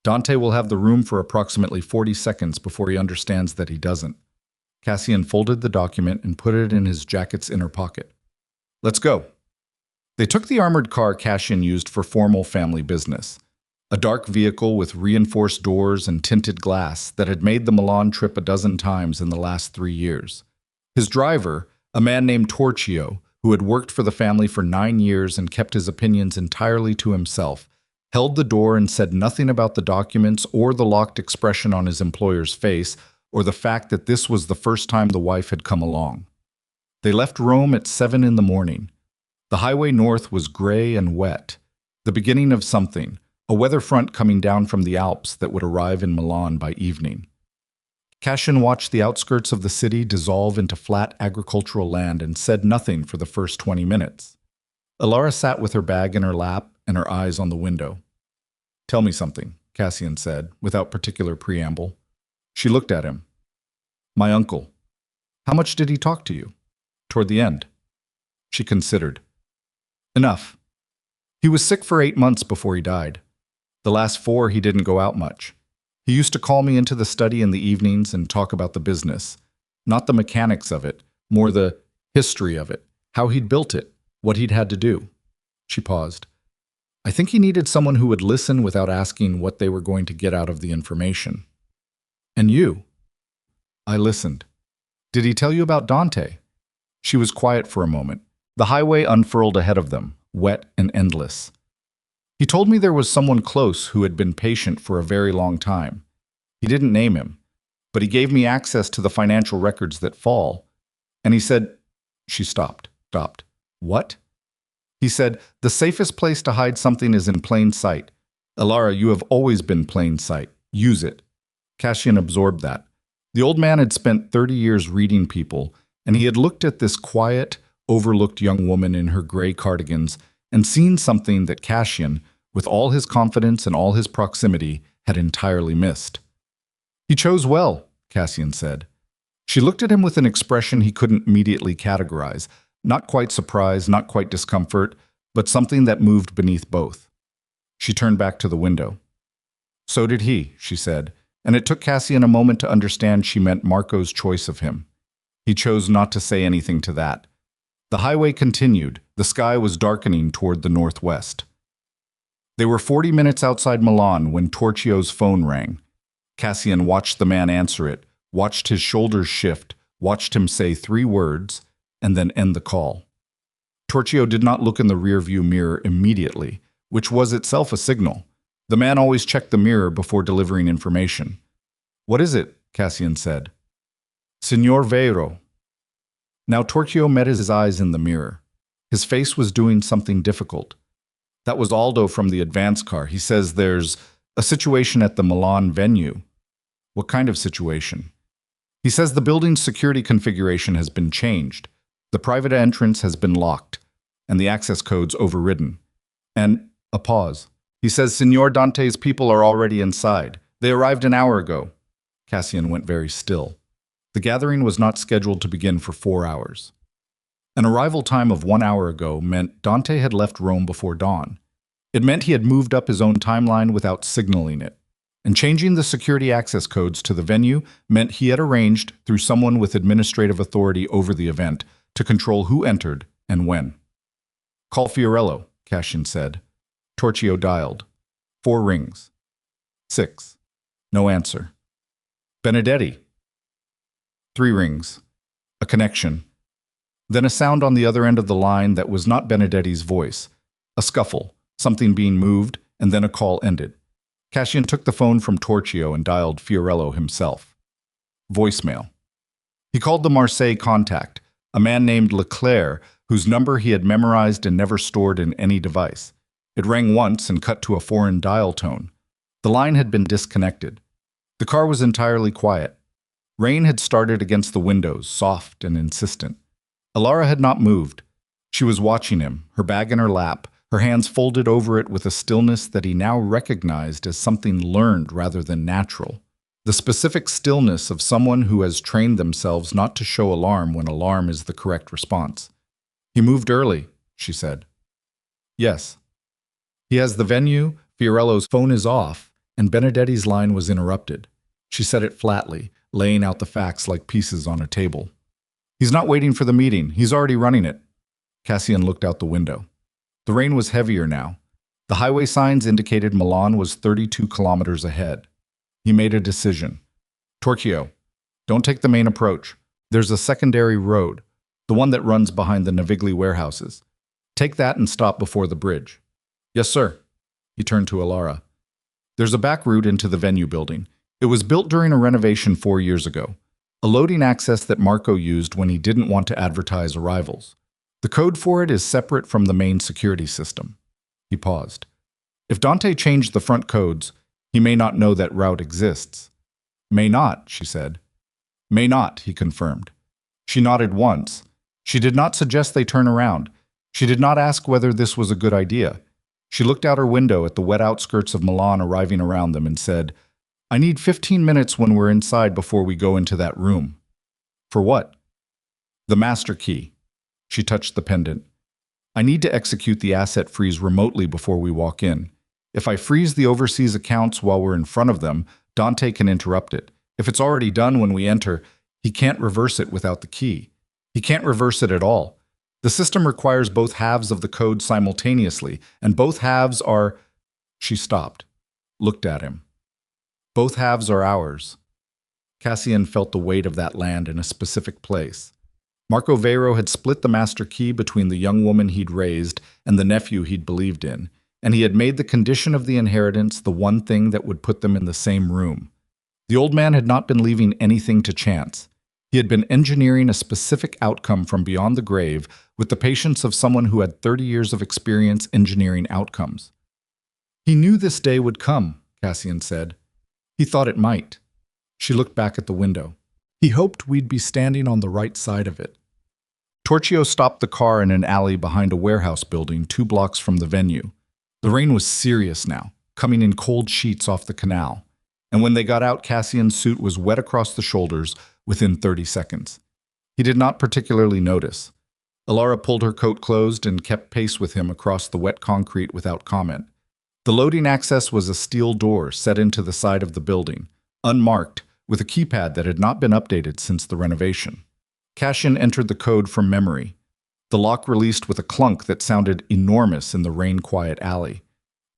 Dante will have the room for approximately 40 seconds before he understands that he doesn't." Cassian folded the document and put it in his jacket's inner pocket. "Let's go." They took the armored car Cassian used for formal family business, a dark vehicle with reinforced doors and tinted glass that had made the Milan trip a dozen times in the last 3 years. His driver, a man named Torchio, who had worked for the family for 9 years and kept his opinions entirely to himself, held the door and said nothing about the documents or the locked expression on his employer's face or the fact that this was the first time the wife had come along. They left Rome at 7 in the morning. The highway north was gray and wet, the beginning of something, a weather front coming down from the Alps that would arrive in Milan by evening. Cassian watched the outskirts of the city dissolve into flat agricultural land and said nothing for the first 20 minutes. Elara sat with her bag in her lap and her eyes on the window. "Tell me something," Cassian said, without particular preamble. She looked at him. "My uncle. How much did he talk to you?" "Toward the end." She considered. "Enough. He was sick for 8 months before he died. The last 4 he didn't go out much. He used to call me into the study in the evenings and talk about the business. Not the mechanics of it, more the history of it, how he'd built it, what he'd had to do." She paused. "I think he needed someone who would listen without asking what they were going to get out of the information." "And you?" "I listened." "Did he tell you about Dante?" She was quiet for a moment. The highway unfurled ahead of them, wet and endless. "He told me there was someone close who had been patient for a very long time. He didn't name him, but he gave me access to the financial records that fall. And he said, she stopped. What? He said, the safest place to hide something is in plain sight. Elara, you have always been plain sight. Use it. Cassian absorbed that. The old man had spent 30 years reading people, and he had looked at this quiet, overlooked young woman in her gray cardigans and seen something that Cassian, with all his confidence and all his proximity, had entirely missed. He chose well, Cassian said. She looked at him with an expression he couldn't immediately categorize, not quite surprise, not quite discomfort, but something that moved beneath both. She turned back to the window. So did he, she said, and it took Cassian a moment to understand she meant Marco's choice of him. He chose not to say anything to that. The highway continued. The sky was darkening toward the northwest. They were 40 minutes outside Milan when Torchio's phone rang. Cassian watched the man answer it, watched his shoulders shift, watched him say 3 words, and then end the call. Torchio did not look in the rearview mirror immediately, which was itself a signal. The man always checked the mirror before delivering information. What is it? Cassian said. Signor Veyro. Now Torchio met his eyes in the mirror. His face was doing something difficult. That was Aldo from the advance car. He says there's a situation at the Milan venue. What kind of situation? He says the building's security configuration has been changed. The private entrance has been locked, and the access code's overridden. And a pause. He says Signor Dante's people are already inside. They arrived an hour ago. Cassian went very still. The gathering was not scheduled to begin for 4 hours. An arrival time of 1 hour ago meant Dante had left Rome before dawn. It meant he had moved up his own timeline without signaling it. And changing the security access codes to the venue meant he had arranged, through someone with administrative authority over the event, to control who entered and when. Call Fiorello, Cassian said. Torchio dialed. 4 rings. 6. No answer. Benedetti. 3 rings. A connection. Then a sound on the other end of the line that was not Benedetti's voice. A scuffle, something being moved, and then a call ended. Cassian took the phone from Torchio and dialed Fiorello himself. Voicemail. He called the Marseille contact, a man named Leclerc, whose number he had memorized and never stored in any device. It rang once and cut to a foreign dial tone. The line had been disconnected. The car was entirely quiet. Rain had started against the windows, soft and insistent. Elara had not moved. She was watching him, her bag in her lap, her hands folded over it with a stillness that he now recognized as something learned rather than natural. The specific stillness of someone who has trained themselves not to show alarm when alarm is the correct response. He moved early, she said. Yes. He has the venue, Fiorello's phone is off, and Benedetti's line was interrupted. She said it flatly, laying out the facts like pieces on a table. He's not waiting for the meeting. He's already running it. Cassian looked out the window. The rain was heavier now. The highway signs indicated Milan was 32 kilometers ahead. He made a decision. Torchio, don't take the main approach. There's a secondary road, the one that runs behind the Navigli warehouses. Take that and stop before the bridge. Yes, sir. He turned to Elara. There's a back route into the venue building. It was built during a renovation 4 years ago. A loading access that Marco used when he didn't want to advertise arrivals. The code for it is separate from the main security system. He paused. If Dante changed the front codes, he may not know that route exists. May not, she said. May not, he confirmed. She nodded once. She did not suggest they turn around. She did not ask whether this was a good idea. She looked out her window at the wet outskirts of Milan arriving around them and said, I need 15 minutes when we're inside before we go into that room. For what? The master key. She touched the pendant. I need to execute the asset freeze remotely before we walk in. If I freeze the overseas accounts while we're in front of them, Dante can interrupt it. If it's already done when we enter, he can't reverse it without the key. He can't reverse it at all. The system requires both halves of the code simultaneously, and both halves are... She stopped, looked at him. Both halves are ours. Cassian felt the weight of that land in a specific place. Marco Veyro had split the master key between the young woman he'd raised and the nephew he'd believed in, and he had made the condition of the inheritance the one thing that would put them in the same room. The old man had not been leaving anything to chance. He had been engineering a specific outcome from beyond the grave with the patience of someone who had 30 years of experience engineering outcomes. He knew this day would come, Cassian said. He thought it might. She looked back at the window. He hoped we'd be standing on the right side of it. Torchio stopped the car in an alley behind a warehouse building 2 blocks from the venue. The rain was serious now, coming in cold sheets off the canal. And when they got out, Cassian's suit was wet across the shoulders within 30 seconds. He did not particularly notice. Elara pulled her coat closed and kept pace with him across the wet concrete without comment. The loading access was a steel door set into the side of the building, unmarked, with a keypad that had not been updated since the renovation. Cassian entered the code from memory. The lock released with a clunk that sounded enormous in the rain-quiet alley.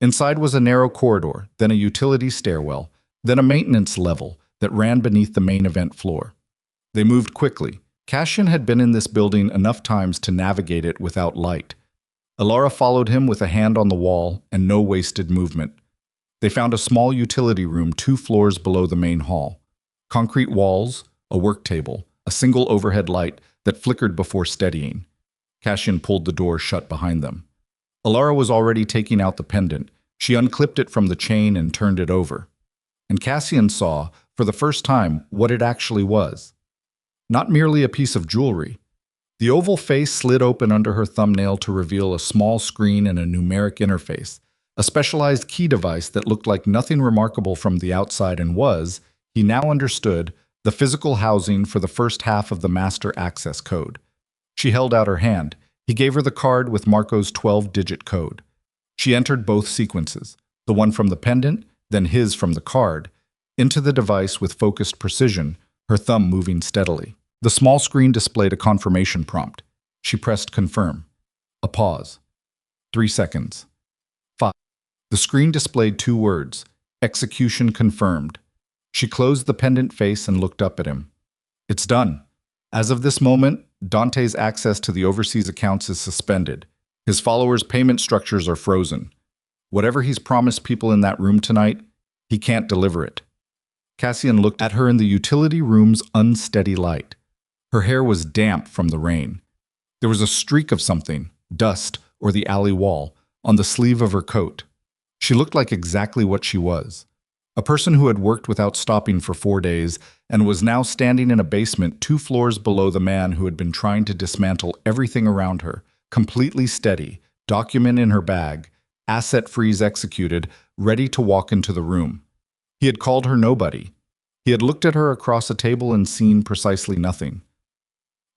Inside was a narrow corridor, then a utility stairwell, then a maintenance level that ran beneath the main event floor. They moved quickly. Cassian had been in this building enough times to navigate it without light. Elara followed him with a hand on the wall and no wasted movement. They found a small utility room 2 floors below the main hall. Concrete walls, a work table, a single overhead light that flickered before steadying. Cassian pulled the door shut behind them. Elara was already taking out the pendant. She unclipped it from the chain and turned it over. And Cassian saw, for the first time, what it actually was. Not merely a piece of jewelry. The oval face slid open under her thumbnail to reveal a small screen and a numeric interface, a specialized key device that looked like nothing remarkable from the outside and was, he now understood, the physical housing for the first half of the master access code. She held out her hand. He gave her the card with Marco's 12-digit code. She entered both sequences, the one from the pendant, then his from the card, into the device with focused precision, her thumb moving steadily. The small screen displayed a confirmation prompt. She pressed confirm. A pause. 3 seconds. 5. The screen displayed 2 words, execution confirmed. She closed the pendant face and looked up at him. It's done. As of this moment, Dante's access to the overseas accounts is suspended. His followers' payment structures are frozen. Whatever he's promised people in that room tonight, he can't deliver it. Cassian looked at her in the utility room's unsteady light. Her hair was damp from the rain. There was a streak of something, dust or the alley wall, on the sleeve of her coat. She looked like exactly what she was. A person who had worked without stopping for 4 days and was now standing in a basement 2 floors below the man who had been trying to dismantle everything around her, completely steady, document in her bag, asset freeze executed, ready to walk into the room. He had called her nobody. He had looked at her across a table and seen precisely nothing.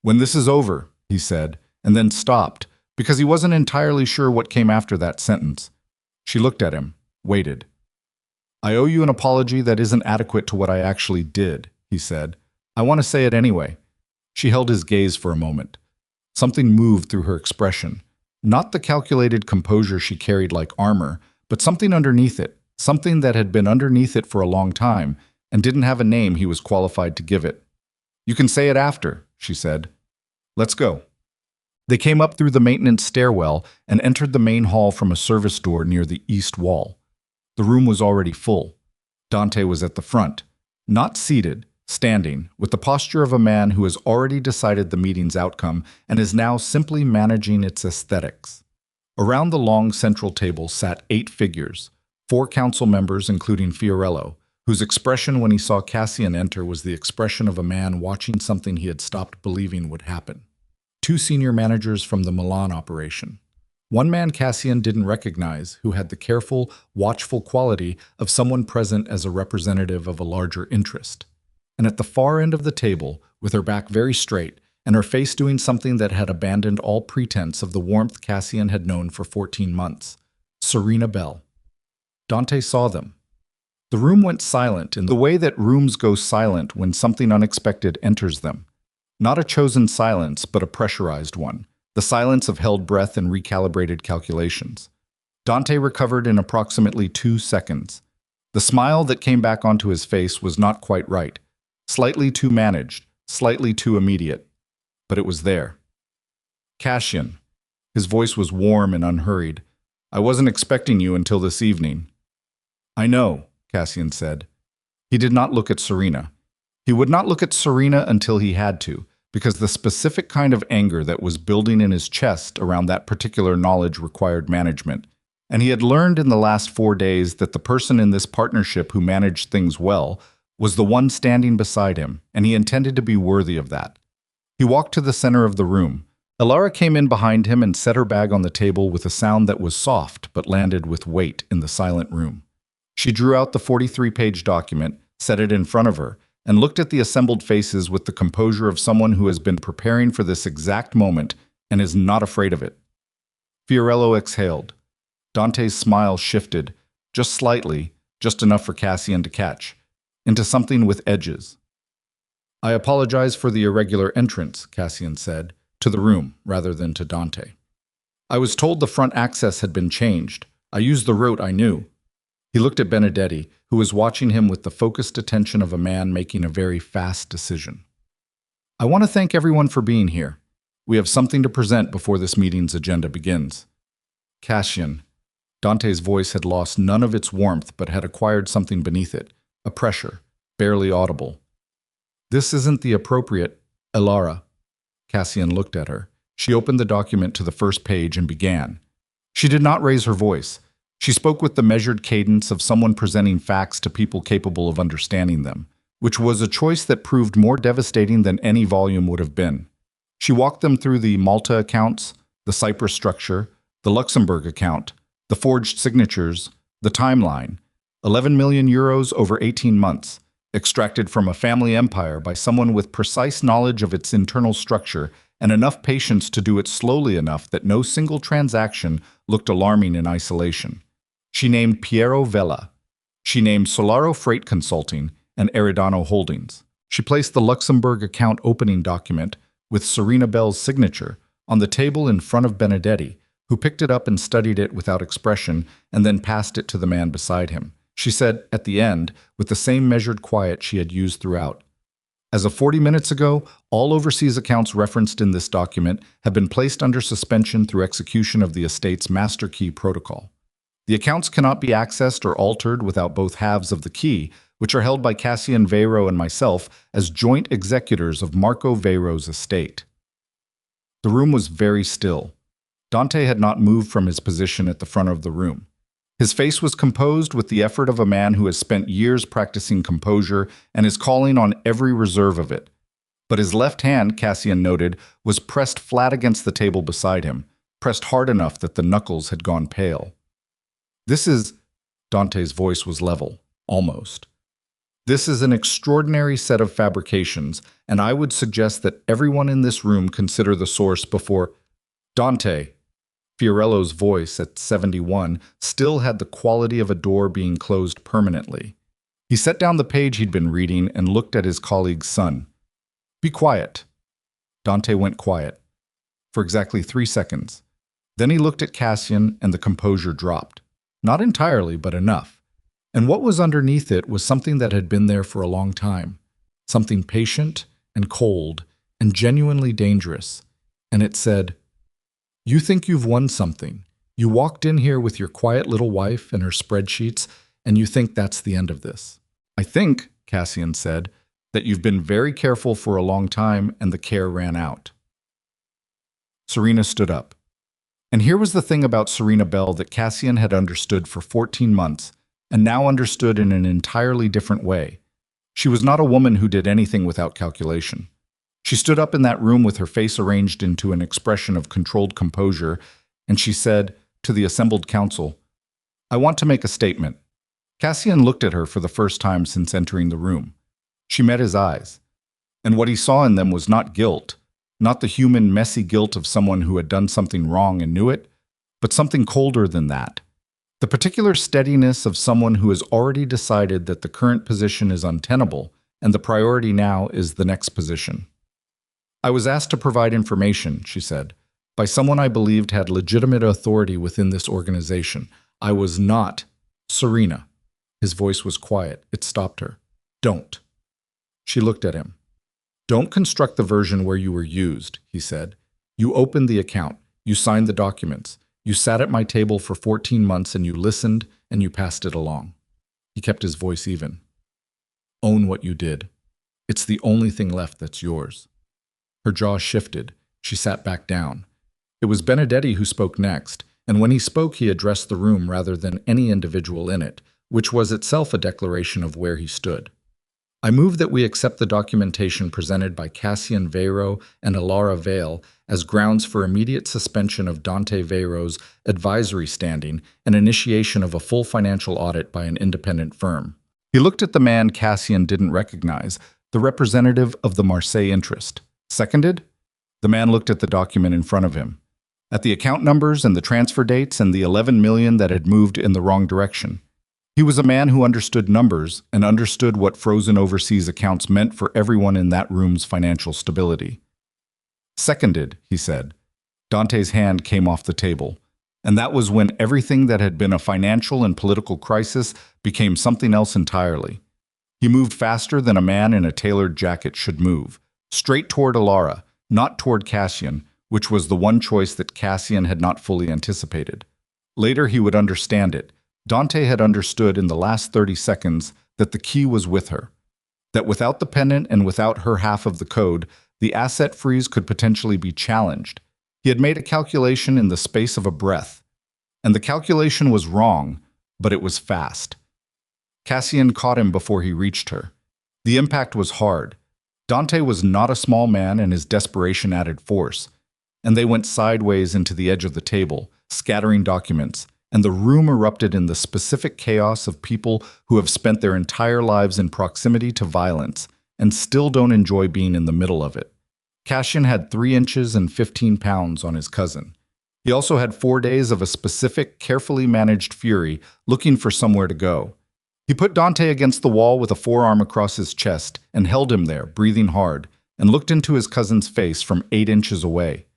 When this is over, he said, and then stopped, because he wasn't entirely sure what came after that sentence. She looked at him, waited. I owe you an apology that isn't adequate to what I actually did, he said. I want to say it anyway. She held his gaze for a moment. Something moved through her expression. Not the calculated composure she carried like armor, but something underneath it, something that had been underneath it for a long time and didn't have a name he was qualified to give it. You can say it after, she said. Let's go. They came up through the maintenance stairwell and entered the main hall from a service door near the east wall. The room was already full. Dante was at the front, not seated, standing, with the posture of a man who has already decided the meeting's outcome and is now simply managing its aesthetics. Around the long central table sat 8 figures, 4 council members including Fiorello, whose expression when he saw Cassian enter was the expression of a man watching something he had stopped believing would happen. 2 senior managers from the Milan operation. One man Cassian didn't recognize, who had the careful, watchful quality of someone present as a representative of a larger interest. And at the far end of the table, with her back very straight, and her face doing something that had abandoned all pretense of the warmth Cassian had known for 14 months, Serena Bell. Dante saw them. The room went silent in the way that rooms go silent when something unexpected enters them. Not a chosen silence, but a pressurized one, the silence of held breath and recalibrated calculations. Dante recovered in approximately 2 seconds. The smile that came back onto his face was not quite right, slightly too managed, slightly too immediate, but it was there. Cassian. His voice was warm and unhurried. I wasn't expecting you until this evening. I know, Cassian said. He did not look at Serena. He would not look at Serena until he had to, because the specific kind of anger that was building in his chest around that particular knowledge required management. And he had learned in the last 4 days that the person in this partnership who managed things well was the one standing beside him, and he intended to be worthy of that. He walked to the center of the room. Elara came in behind him and set her bag on the table with a sound that was soft but landed with weight in the silent room. She drew out the 43-page document, set it in front of her, and looked at the assembled faces with the composure of someone who has been preparing for this exact moment and is not afraid of it. Fiorello exhaled. Dante's smile shifted, just slightly, just enough for Cassian to catch, into something with edges. "I apologize for the irregular entrance," Cassian said, to the room rather than to Dante. "I was told the front access had been changed. I used the route I knew." He looked at Benedetti, who was watching him with the focused attention of a man making a very fast decision. "I want to thank everyone for being here. We have something to present before this meeting's agenda begins." "Cassian." Dante's voice had lost none of its warmth but had acquired something beneath it, a pressure, barely audible. "This isn't the appropriate, Elara." Cassian looked at her. She opened the document to the first page and began. She did not raise her voice. She spoke with the measured cadence of someone presenting facts to people capable of understanding them, which was a choice that proved more devastating than any volume would have been. She walked them through the Malta accounts, the Cyprus structure, the Luxembourg account, the forged signatures, the timeline, 11 million euros over 18 months, extracted from a family empire by someone with precise knowledge of its internal structure and enough patience to do it slowly enough that no single transaction looked alarming in isolation. She named Piero Vella. She named Solaro Freight Consulting and Eridano Holdings. She placed the Luxembourg account opening document, with Serena Bell's signature, on the table in front of Benedetti, who picked it up and studied it without expression and then passed it to the man beside him. She said, at the end, with the same measured quiet she had used throughout, "As of 40 minutes ago, all overseas accounts referenced in this document have been placed under suspension through execution of the estate's master key protocol. The accounts cannot be accessed or altered without both halves of the key, which are held by Cassian Veyro and myself as joint executors of Marco Veyro's estate." The room was very still. Dante had not moved from his position at the front of the room. His face was composed with the effort of a man who has spent years practicing composure and is calling on every reserve of it. But his left hand, Cassian noted, was pressed flat against the table beside him, pressed hard enough that the knuckles had gone pale. "This is," Dante's voice was level, almost. "This is an extraordinary set of fabrications, and I would suggest that everyone in this room consider the source before—" "Dante!" Fiorello's voice, at 71, still had the quality of a door being closed permanently. He set down the page he'd been reading and looked at his colleague's son. "Be quiet." Dante went quiet. For exactly 3 seconds. Then he looked at Cassian and the composure dropped. Not entirely, but enough. And what was underneath it was something that had been there for a long time. Something patient and cold and genuinely dangerous. And it said, "You think you've won something. You walked in here with your quiet little wife and her spreadsheets, and you think that's the end of this. I think," Cassian said, "that you've been very careful for a long time and the care ran out." Serena stood up. And here was the thing about Serena Bell that Cassian had understood for 14 months, and now understood in an entirely different way. She was not a woman who did anything without calculation. She stood up in that room with her face arranged into an expression of controlled composure, and she said, to the assembled council, "I want to make a statement." Cassian looked at her for the first time since entering the room. She met his eyes, and what he saw in them was not guilt, not the human, messy guilt of someone who had done something wrong and knew it, but something colder than that. The particular steadiness of someone who has already decided that the current position is untenable, and the priority now is the next position. "I was asked to provide information," she said, "by someone I believed had legitimate authority within this organization. I was not Serena." His voice was quiet. It stopped her. "Don't." She looked at him. "Don't construct the version where you were used," he said. "You opened the account. You signed the documents. You sat at my table for 14 months and you listened and you passed it along." He kept his voice even. Own what you did. It's the only thing left that's yours." Her jaw shifted. She sat back down. It was Benedetti who spoke next, and when he spoke he addressed the room rather than any individual in it, which was itself a declaration of where he stood. "I move that we accept the documentation presented by Cassian Veyro and Elara Vale as grounds for immediate suspension of Dante Veyro's advisory standing and initiation of a full financial audit by an independent firm." He looked at the man Cassian didn't recognize, the representative of the Marseille interest. "Seconded?" The man looked at the document in front of him, at the account numbers and the transfer dates and the 11 million that had moved in the wrong direction. He was a man who understood numbers and understood what frozen overseas accounts meant for everyone in that room's financial stability. "Seconded," he said. Dante's hand came off the table, and that was when everything that had been a financial and political crisis became something else entirely. He moved faster than a man in a tailored jacket should move, straight toward Elara, not toward Cassian, which was the one choice that Cassian had not fully anticipated. Later he would understand it. Dante had understood in the last 30 seconds that the key was with her, that without the pendant and without her half of the code, the asset freeze could potentially be challenged. He had made a calculation in the space of a breath, and the calculation was wrong, but it was fast. Cassian caught him before he reached her. The impact was hard. Dante was not a small man, and his desperation added force, and they went sideways into the edge of the table, scattering documents, and the room erupted in the specific chaos of people who have spent their entire lives in proximity to violence and still don't enjoy being in the middle of it. Cassian had 3 inches and 15 pounds on his cousin. He also had 4 days of a specific, carefully managed fury looking for somewhere to go. He put Dante against the wall with a forearm across his chest and held him there, breathing hard, and looked into his cousin's face from 8 inches away.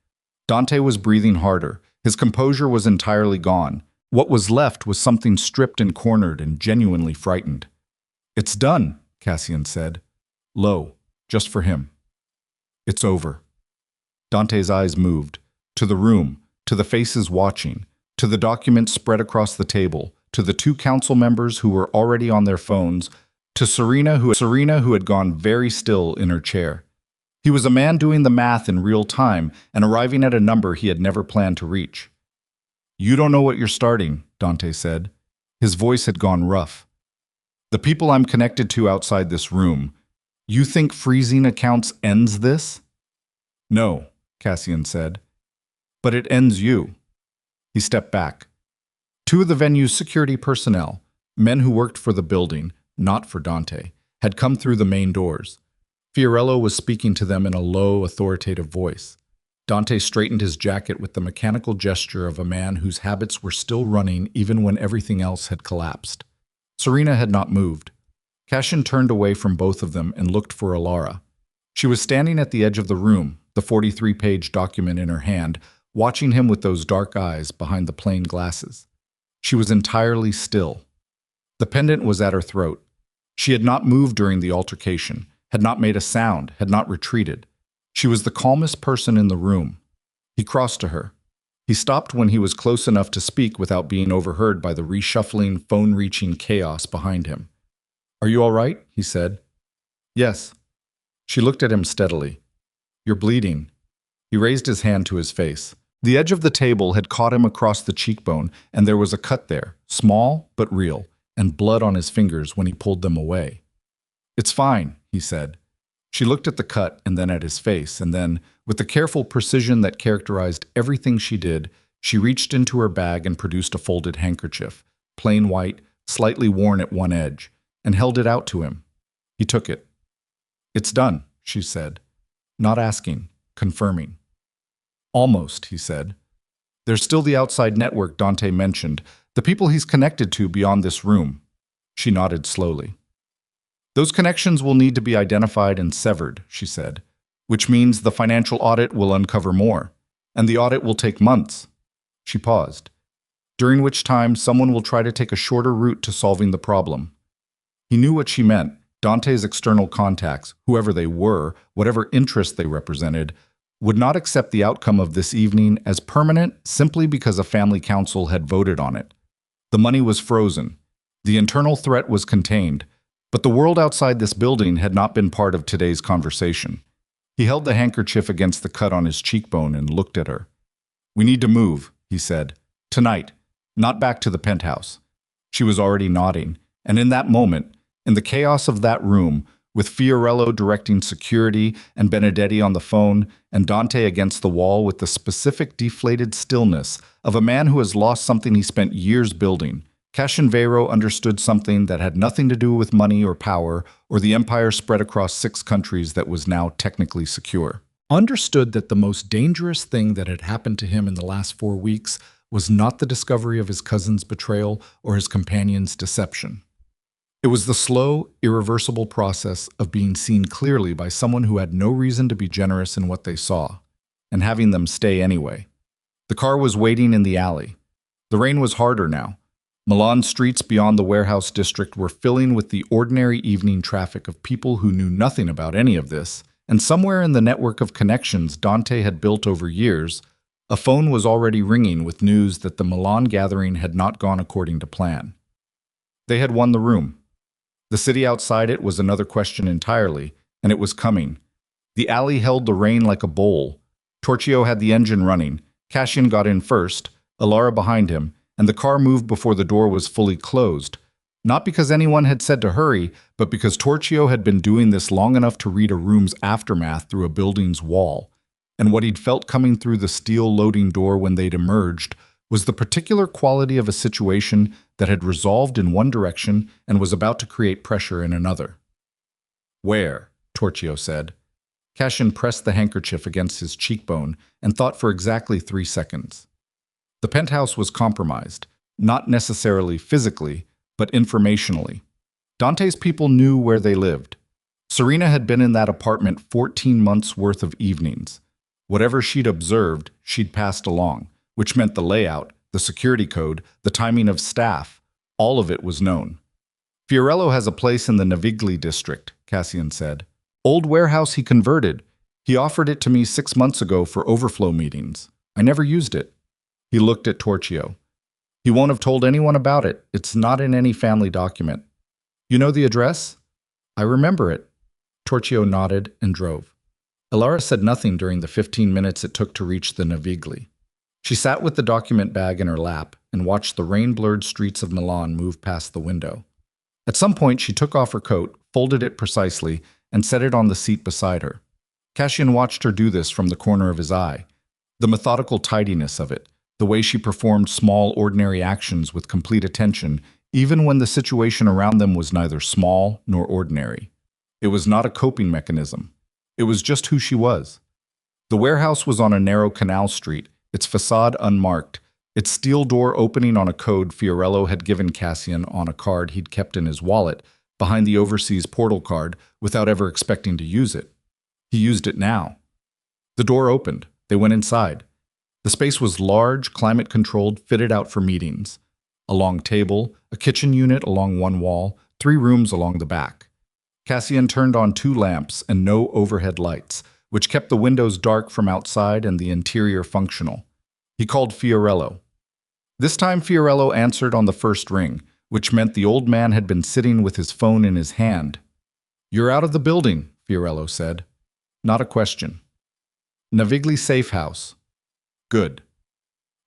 Dante was breathing harder. His composure was entirely gone. What was left was something stripped and cornered and genuinely frightened. "It's done," Cassian said, low, just for him. "It's over." Dante's eyes moved, to the room, to the faces watching, to the documents spread across the table, to the 2 council members who were already on their phones, to Serena who had gone very still in her chair. He was a man doing the math in real time and arriving at a number he had never planned to reach. "You don't know what you're starting," Dante said. His voice had gone rough. "The people I'm connected to outside this room, you think freezing accounts ends this?" "No," Cassian said. "But it ends you." He stepped back. 2 of the venue's security personnel, men who worked for the building, not for Dante, had come through the main doors. Fiorello was speaking to them in a low, authoritative voice. Dante straightened his jacket with the mechanical gesture of a man whose habits were still running even when everything else had collapsed. Serena had not moved. Cassian turned away from both of them and looked for Elara. She was standing at the edge of the room, the 43-page document in her hand, watching him with those dark eyes behind the plain glasses. She was entirely still. The pendant was at her throat. She had not moved during the altercation, had not made a sound, had not retreated. She was the calmest person in the room. He crossed to her. He stopped when he was close enough to speak without being overheard by the reshuffling, phone-reaching chaos behind him. "Are you all right?" he said. "Yes." She looked at him steadily. "You're bleeding." He raised his hand to his face. The edge of the table had caught him across the cheekbone, and there was a cut there, small but real, and blood on his fingers when he pulled them away. "It's fine," he said. She looked at the cut and then at his face, and then, with the careful precision that characterized everything she did, she reached into her bag and produced a folded handkerchief, plain white, slightly worn at one edge, and held it out to him. He took it. "It's done," she said, not asking, confirming. "Almost," he said. "There's still the outside network Dante mentioned, the people he's connected to beyond this room." She nodded slowly. "Those connections will need to be identified and severed," she said, "which means the financial audit will uncover more, and the audit will take months." She paused, during which time someone will try to take a shorter route to solving the problem. He knew what she meant. Dante's external contacts, whoever they were, whatever interest they represented, would not accept the outcome of this evening as permanent simply because a family council had voted on it. The money was frozen. The internal threat was contained, But the world outside this building had not been part of today's conversation. He held the handkerchief against the cut on his cheekbone and looked at her. "We need to move," he said. "Tonight, not back to the penthouse." She was already nodding, and in that moment, in the chaos of that room, with Fiorello directing security and Benedetti on the phone, and Dante against the wall with the specific deflated stillness of a man who has lost something he spent years building, Cassian Veyro understood something that had nothing to do with money or power or the empire spread across 6 countries that was now technically secure. Understood that the most dangerous thing that had happened to him in the last 4 weeks was not the discovery of his cousin's betrayal or his companion's deception. It was the slow, irreversible process of being seen clearly by someone who had no reason to be generous in what they saw, and having them stay anyway. The car was waiting in the alley. The rain was harder now. Milan's streets beyond the warehouse district were filling with the ordinary evening traffic of people who knew nothing about any of this, and somewhere in the network of connections Dante had built over years, a phone was already ringing with news that the Milan gathering had not gone according to plan. They had won the room. The city outside it was another question entirely, and it was coming. The alley held the rain like a bowl. Torchio had the engine running. Cassian got in first, Elara behind him, and the car moved before the door was fully closed. Not because anyone had said to hurry, but because Torchio had been doing this long enough to read a room's aftermath through a building's wall. And what he'd felt coming through the steel loading door when they'd emerged was the particular quality of a situation that had resolved in one direction and was about to create pressure in another. "Where?" Torchio said. Cassian pressed the handkerchief against his cheekbone and thought for exactly 3 seconds. The penthouse was compromised, not necessarily physically, but informationally. Dante's people knew where they lived. Serena had been in that apartment 14 months' worth of evenings. Whatever she'd observed, she'd passed along, which meant the layout, the security code, the timing of staff, all of it was known. "Fiorello has a place in the Navigli district," Cassian said. "Old warehouse he converted. He offered it to me 6 months ago for overflow meetings. I never used it." He looked at Torchio. "He won't have told anyone about it. It's not in any family document." "You know the address?" "I remember it." Torchio nodded and drove. Elara said nothing during the 15 minutes it took to reach the Navigli. She sat with the document bag in her lap and watched the rain-blurred streets of Milan move past the window. At some point, she took off her coat, folded it precisely, and set it on the seat beside her. Cassian watched her do this from the corner of his eye. The methodical tidiness of it, the way she performed small, ordinary actions with complete attention, even when the situation around them was neither small nor ordinary. It was not a coping mechanism. It was just who she was. The warehouse was on a narrow canal street, its facade unmarked, its steel door opening on a code Fiorello had given Cassian on a card he'd kept in his wallet behind the overseas portal card without ever expecting to use it. He used it now. The door opened. They went inside. The space was large, climate-controlled, fitted out for meetings. A long table, a kitchen unit along one wall, 3 rooms along the back. Cassian turned on 2 lamps and no overhead lights, which kept the windows dark from outside and the interior functional. He called Fiorello. This time Fiorello answered on the first ring, which meant the old man had been sitting with his phone in his hand. "You're out of the building," Fiorello said. Not a question. "Navigli safe house." "Good."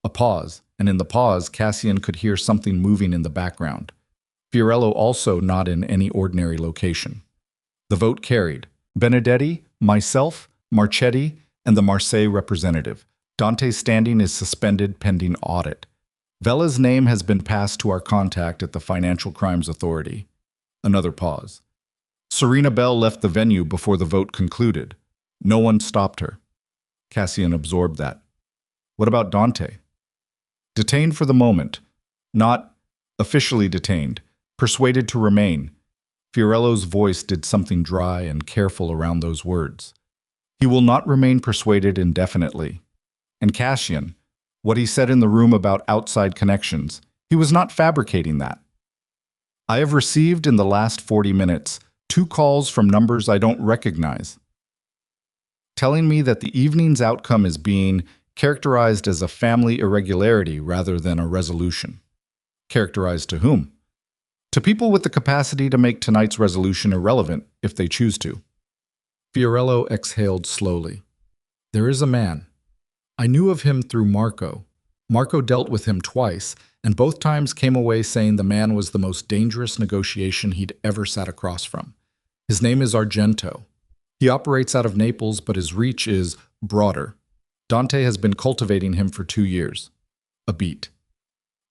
A pause, and in the pause Cassian could hear something moving in the background. Fiorello also not in any ordinary location. The vote carried. Benedetti, myself, Marchetti, and the Marseille representative. Dante's standing is suspended pending audit. Vela's name has been passed to our contact at the Financial Crimes Authority. Another pause. Serena Bell left the venue before the vote concluded. No one stopped her. Cassian absorbed that. What about Dante? Detained for the moment. Not officially detained. Persuaded to remain. Fiorello's voice did something dry and careful around those words. He will not remain persuaded indefinitely. And Cassian, what he said in the room about outside connections, he was not fabricating that. I have received in the last 40 minutes 2 calls from numbers I don't recognize, telling me that the evening's outcome is being characterized as a family irregularity rather than a resolution. Characterized to whom? To people with the capacity to make tonight's resolution irrelevant if they choose to. Fiorello exhaled slowly. There is a man. I knew of him through Marco. Marco dealt with him twice, and both times came away saying the man was the most dangerous negotiation he'd ever sat across from. His name is Argento. He operates out of Naples, but his reach is broader. Dante has been cultivating him for 2 years. A beat.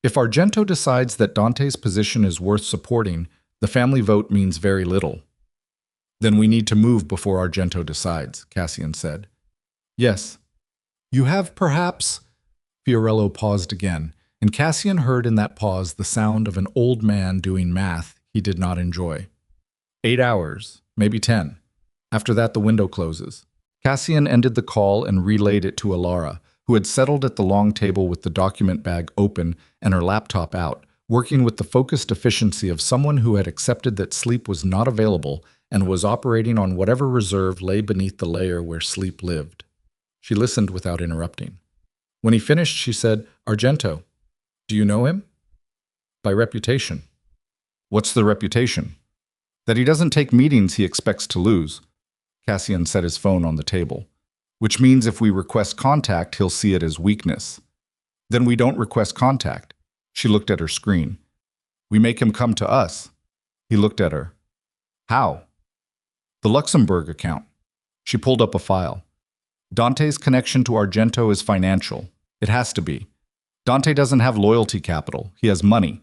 If Argento decides that Dante's position is worth supporting, the family vote means very little. Then we need to move before Argento decides, Cassian said. Yes. You have perhaps... Fiorello paused again, and Cassian heard in that pause the sound of an old man doing math he did not enjoy. 8 hours, maybe 10. After that, the window closes. Cassian ended the call and relayed it to Elara, who had settled at the long table with the document bag open and her laptop out, working with the focused efficiency of someone who had accepted that sleep was not available and was operating on whatever reserve lay beneath the layer where sleep lived. She listened without interrupting. When he finished, she said, Argento, do you know him? By reputation. What's the reputation? That he doesn't take meetings he expects to lose. Cassian set his phone on the table. Which means if we request contact, he'll see it as weakness. Then we don't request contact. She looked at her screen. We make him come to us. He looked at her. How? The Luxembourg account. She pulled up a file. Dante's connection to Argento is financial. It has to be. Dante doesn't have loyalty capital. He has money.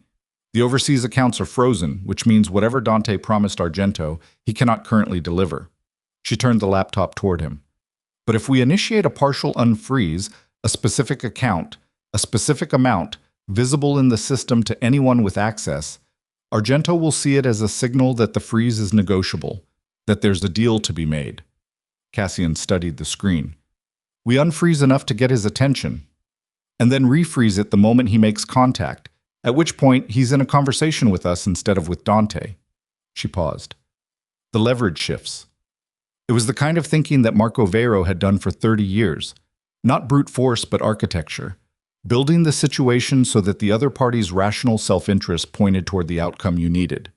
The overseas accounts are frozen, which means whatever Dante promised Argento, he cannot currently deliver. She turned the laptop toward him. But if we initiate a partial unfreeze, a specific account, a specific amount, visible in the system to anyone with access, Argento will see it as a signal that the freeze is negotiable, that there's a deal to be made. Cassian studied the screen. We unfreeze enough to get his attention, and then refreeze it the moment he makes contact, at which point he's in a conversation with us instead of with Dante. She paused. The leverage shifts. It was the kind of thinking that Marco Veyro had done for 30 years. Not brute force, but architecture. Building the situation so that the other party's rational self-interest pointed toward the outcome you needed.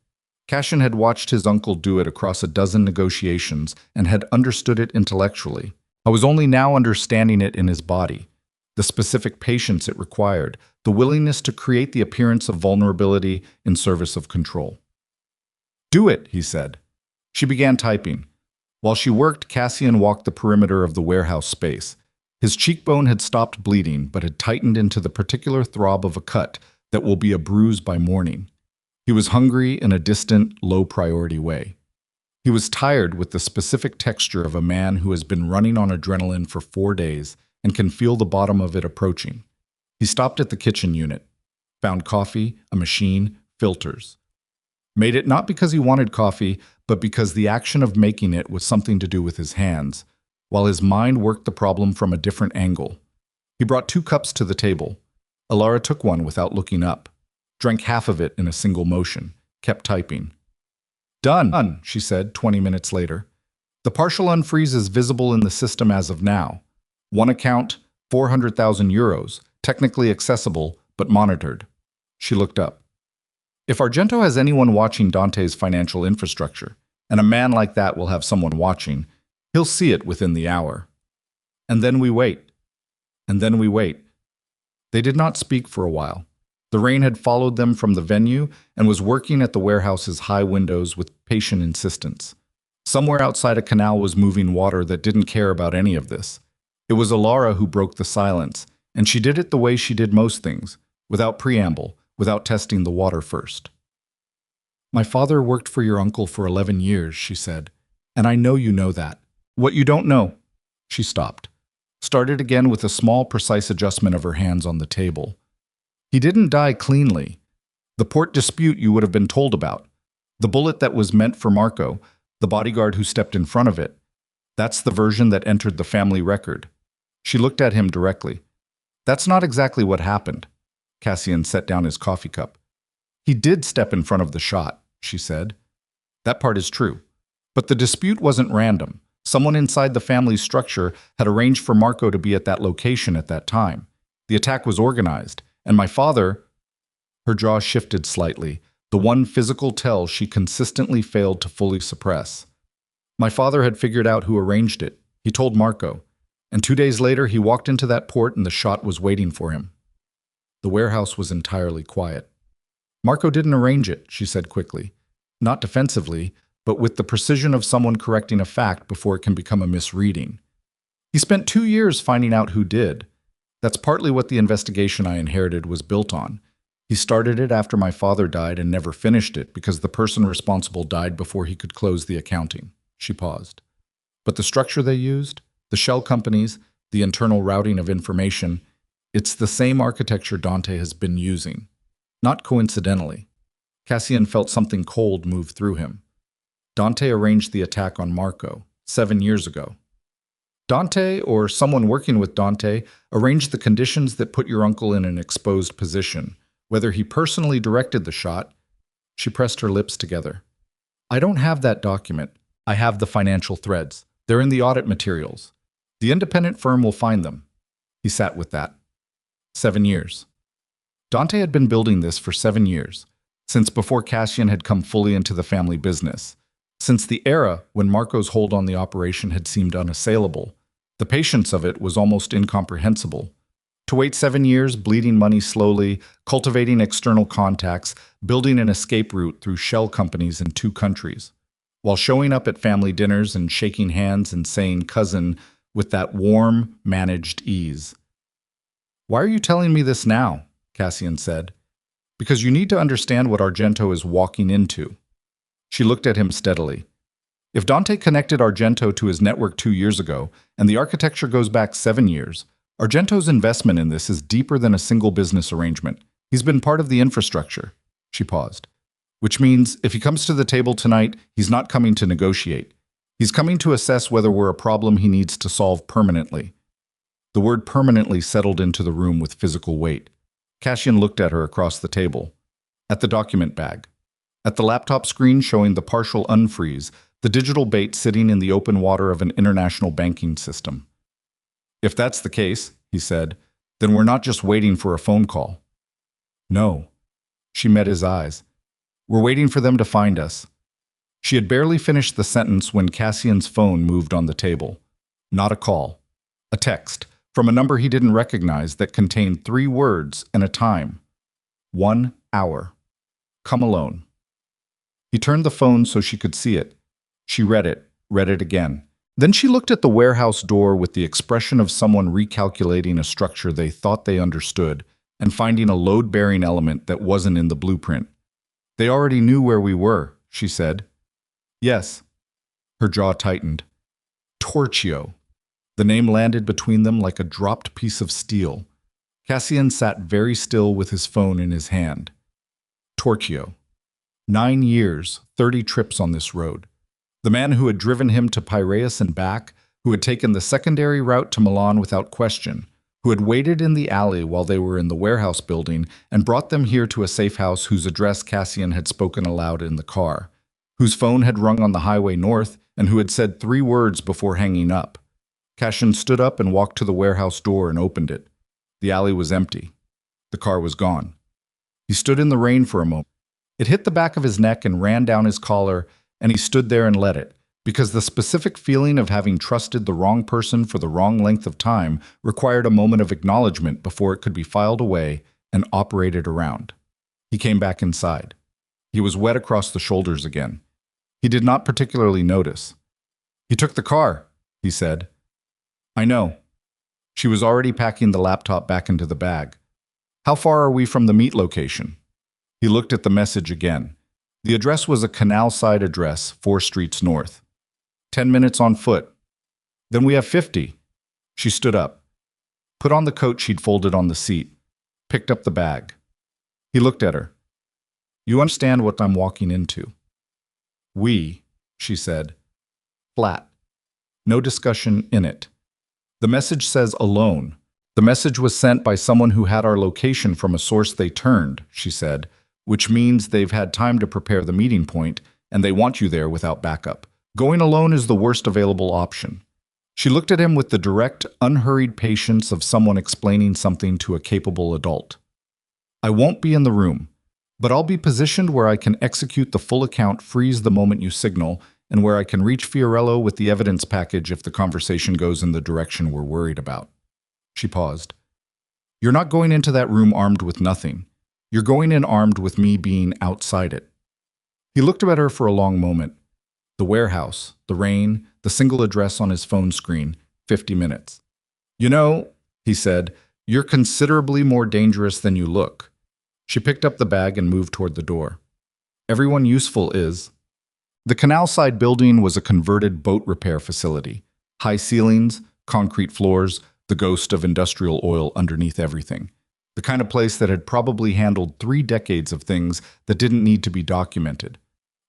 Cassian had watched his uncle do it across a dozen negotiations and had understood it intellectually. I was only now understanding it in his body. The specific patience it required, the willingness to create the appearance of vulnerability in service of control. Do it, he said. She began typing. While she worked, Cassian walked the perimeter of the warehouse space. His cheekbone had stopped bleeding, but had tightened into the particular throb of a cut that will be a bruise by morning. He was hungry in a distant, low-priority way. He was tired with the specific texture of a man who has been running on adrenaline for 4 days and can feel the bottom of it approaching. He stopped at the kitchen unit, found coffee, a machine, filters. Made it not because he wanted coffee, but because the action of making it was something to do with his hands, while his mind worked the problem from a different angle. He brought 2 cups to the table. Elara took one without looking up, drank half of it in a single motion, kept typing. Done, she said 20 minutes later. The partial unfreeze is visible in the system as of now. One account, 400,000 euros, technically accessible, but monitored. She looked up. If Argento has anyone watching Dante's financial infrastructure, and a man like that will have someone watching, he'll see it within the hour. And then we wait. And then we wait. They did not speak for a while. The rain had followed them from the venue and was working at the warehouse's high windows with patient insistence. Somewhere outside a canal was moving water that didn't care about any of this. It was Elara who broke the silence, and she did it the way she did most things, without preamble, without testing the water first. My father worked for your uncle for 11 years, she said, and I know you know that. What you don't know. She stopped. Started again with a small, precise adjustment of her hands on the table. He didn't die cleanly. The port dispute you would have been told about. The bullet that was meant for Marco, the bodyguard who stepped in front of it. That's the version that entered the family record. She looked at him directly. That's not exactly what happened. Cassian set down his coffee cup. He did step in front of the shot, she said. That part is true. But the dispute wasn't random. Someone inside the family's structure had arranged for Marco to be at that location at that time. The attack was organized, and my father... Her jaw shifted slightly, the one physical tell she consistently failed to fully suppress. My father had figured out who arranged it. He told Marco. And 2 days later, he walked into that port and the shot was waiting for him. The warehouse was entirely quiet. Marco didn't arrange it, she said quickly. Not defensively, but with the precision of someone correcting a fact before it can become a misreading. He spent 2 years finding out who did. That's partly what the investigation I inherited was built on. He started it after my father died and never finished it because the person responsible died before he could close the accounting. She paused. But the structure they used, the shell companies, the internal routing of information, it's the same architecture Dante has been using. Not coincidentally. Cassian felt something cold move through him. Dante arranged the attack on Marco 7 years ago. Dante, or someone working with Dante, arranged the conditions that put your uncle in an exposed position. Whether he personally directed the shot, she pressed her lips together. I don't have that document. I have the financial threads. They're in the audit materials. The independent firm will find them. He sat with that. 7 years. Dante had been building this for 7 years, since before Cassian had come fully into the family business. Since the era when Marco's hold on the operation had seemed unassailable, the patience of it was almost incomprehensible. To wait 7 years, bleeding money slowly, cultivating external contacts, building an escape route through shell companies in 2 countries, while showing up at family dinners and shaking hands and saying cousin with that warm, managed ease. Why are you telling me this now? Cassian said. Because you need to understand what Argento is walking into. She looked at him steadily. If Dante connected Argento to his network 2 years ago, and the architecture goes back 7 years, Argento's investment in this is deeper than a single business arrangement. He's been part of the infrastructure. She paused. Which means, if he comes to the table tonight, he's not coming to negotiate. He's coming to assess whether we're a problem he needs to solve permanently. The word permanently settled into the room with physical weight. Cassian looked at her across the table. At the document bag. At the laptop screen showing the partial unfreeze, the digital bait sitting in the open water of an international banking system. If that's the case, he said, then we're not just waiting for a phone call. No. She met his eyes. We're waiting for them to find us. She had barely finished the sentence when Cassian's phone moved on the table. Not a call. A text, from a number he didn't recognize that contained 3 words and a time. 1 hour. Come alone. He turned the phone so she could see it. She read it again. Then she looked at the warehouse door with the expression of someone recalculating a structure they thought they understood and finding a load-bearing element that wasn't in the blueprint. They already knew where we were, she said. Yes. Her jaw tightened. Torchio. The name landed between them like a dropped piece of steel. Cassian sat very still with his phone in his hand. Torchio. 9 years, 30 trips on this road. The man who had driven him to Piraeus and back, who had taken the secondary route to Milan without question, who had waited in the alley while they were in the warehouse building and brought them here to a safe house whose address Cassian had spoken aloud in the car, whose phone had rung on the highway north and who had said 3 words before hanging up. Cassian stood up and walked to the warehouse door and opened it. The alley was empty. The car was gone. He stood in the rain for a moment. It hit the back of his neck and ran down his collar, and he stood there and let it, because the specific feeling of having trusted the wrong person for the wrong length of time required a moment of acknowledgement before it could be filed away and operated around. He came back inside. He was wet across the shoulders again. He did not particularly notice. He took the car, he said. I know. She was already packing the laptop back into the bag. How far are we from the meet location? He looked at the message again. The address was a canal-side address, 4 streets north. 10 minutes on foot. Then we have 50. She stood up, put on the coat she'd folded on the seat, picked up the bag. He looked at her. You understand what I'm walking into? We, she said. Flat. No discussion in it. The message says alone. The message was sent by someone who had our location from a source they turned, she said, which means they've had time to prepare the meeting point, and they want you there without backup. Going alone is the worst available option. She looked at him with the direct, unhurried patience of someone explaining something to a capable adult. I won't be in the room. But I'll be positioned where I can execute the full account freeze the moment you signal, and where I can reach Fiorello with the evidence package if the conversation goes in the direction we're worried about." She paused. "You're not going into that room armed with nothing. You're going in armed with me being outside it." He looked at her for a long moment. The warehouse, the rain, the single address on his phone screen, 50 minutes. "You know," he said, "you're considerably more dangerous than you look." She picked up the bag and moved toward the door. "Everyone useful is." The canal-side building was a converted boat repair facility. High ceilings, concrete floors, the ghost of industrial oil underneath everything. The kind of place that had probably handled 3 decades of things that didn't need to be documented.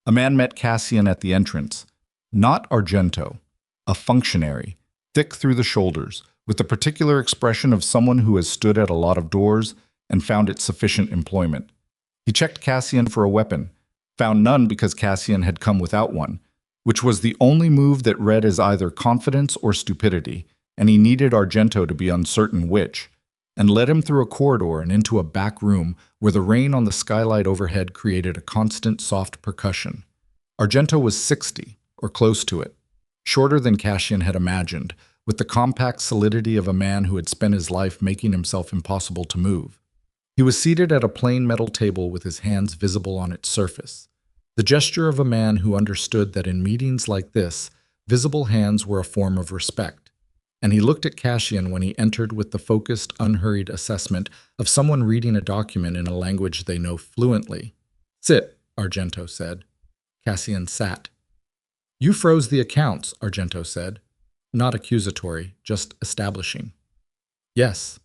A man met Cassian at the entrance. Not Argento. A functionary, thick through the shoulders, with the particular expression of someone who has stood at a lot of doors and found it sufficient employment. He checked Cassian for a weapon, found none because Cassian had come without one, which was the only move that read as either confidence or stupidity, and he needed Argento to be uncertain which, and led him through a corridor and into a back room where the rain on the skylight overhead created a constant soft percussion. Argento was 60, or close to it, shorter than Cassian had imagined, with the compact solidity of a man who had spent his life making himself impossible to move. He was seated at a plain metal table with his hands visible on its surface, the gesture of a man who understood that in meetings like this, visible hands were a form of respect. And he looked at Cassian when he entered with the focused, unhurried assessment of someone reading a document in a language they know fluently. "Sit," Argento said. Cassian sat. "You froze the accounts," Argento said. Not accusatory, just establishing. "Yes."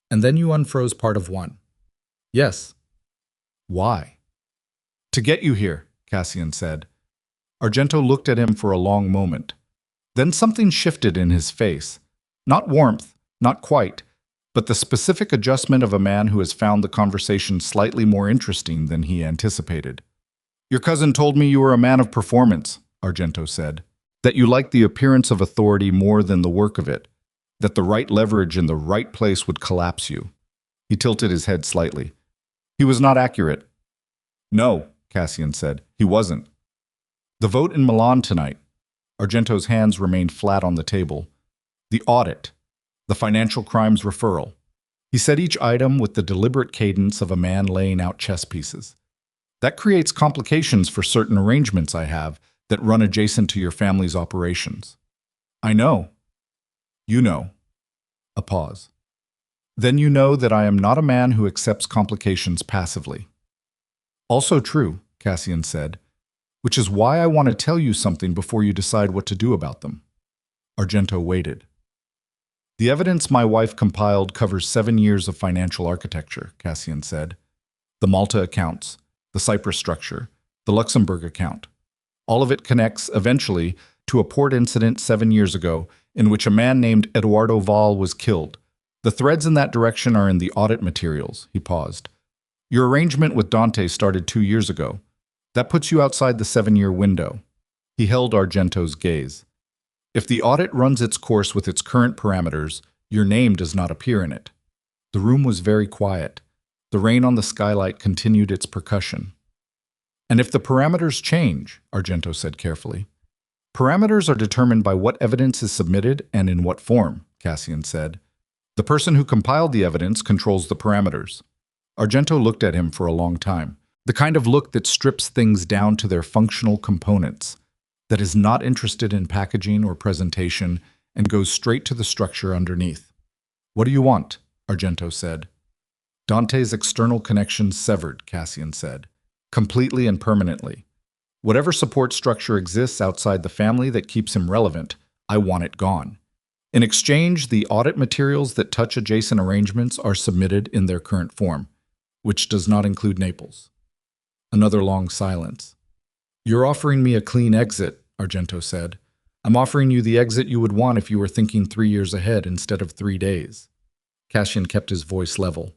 "And then you unfroze part of one." "Yes." "Why?" "To get you here," Cassian said. Argento looked at him for a long moment. Then something shifted in his face. Not warmth, not quite, but the specific adjustment of a man who has found the conversation slightly more interesting than he anticipated. "Your cousin told me you were a man of performance," Argento said. "That you liked the appearance of authority more than the work of it. That the right leverage in the right place would collapse you." He tilted his head slightly. "He was not accurate." "No," Cassian said. "He wasn't." "The vote in Milan tonight." Argento's hands remained flat on the table. "The audit. The financial crimes referral." He said each item with the deliberate cadence of a man laying out chess pieces. "That creates complications for certain arrangements I have that run adjacent to your family's operations." "I know." "You know." A pause. "Then you know that I am not a man who accepts complications passively." "Also true," Cassian said, "which is why I want to tell you something before you decide what to do about them." Argento waited. "The evidence my wife compiled covers 7 years of financial architecture," Cassian said. "The Malta accounts, the Cyprus structure, the Luxembourg account. All of it connects, eventually, to a port incident 7 years ago in which a man named Elara Vale was killed. The threads in that direction are in the audit materials." He paused. "Your arrangement with Dante started 2 years ago. That puts you outside the 7-year window." He held Argento's gaze. "If the audit runs its course with its current parameters, your name does not appear in it." The room was very quiet. The rain on the skylight continued its percussion. "And if the parameters change," Argento said carefully. "Parameters are determined by what evidence is submitted and in what form," Cassian said. "The person who compiled the evidence controls the parameters." Argento looked at him for a long time. The kind of look that strips things down to their functional components, that is not interested in packaging or presentation, and goes straight to the structure underneath. "What do you want?" Argento said. "Dante's external connections severed," Cassian said. "Completely and permanently. Whatever support structure exists outside the family that keeps him relevant, I want it gone. In exchange, the audit materials that touch adjacent arrangements are submitted in their current form, which does not include Naples." Another long silence. "You're offering me a clean exit," Argento said. "I'm offering you the exit you would want if you were thinking 3 years ahead instead of 3 days." Cassian kept his voice level.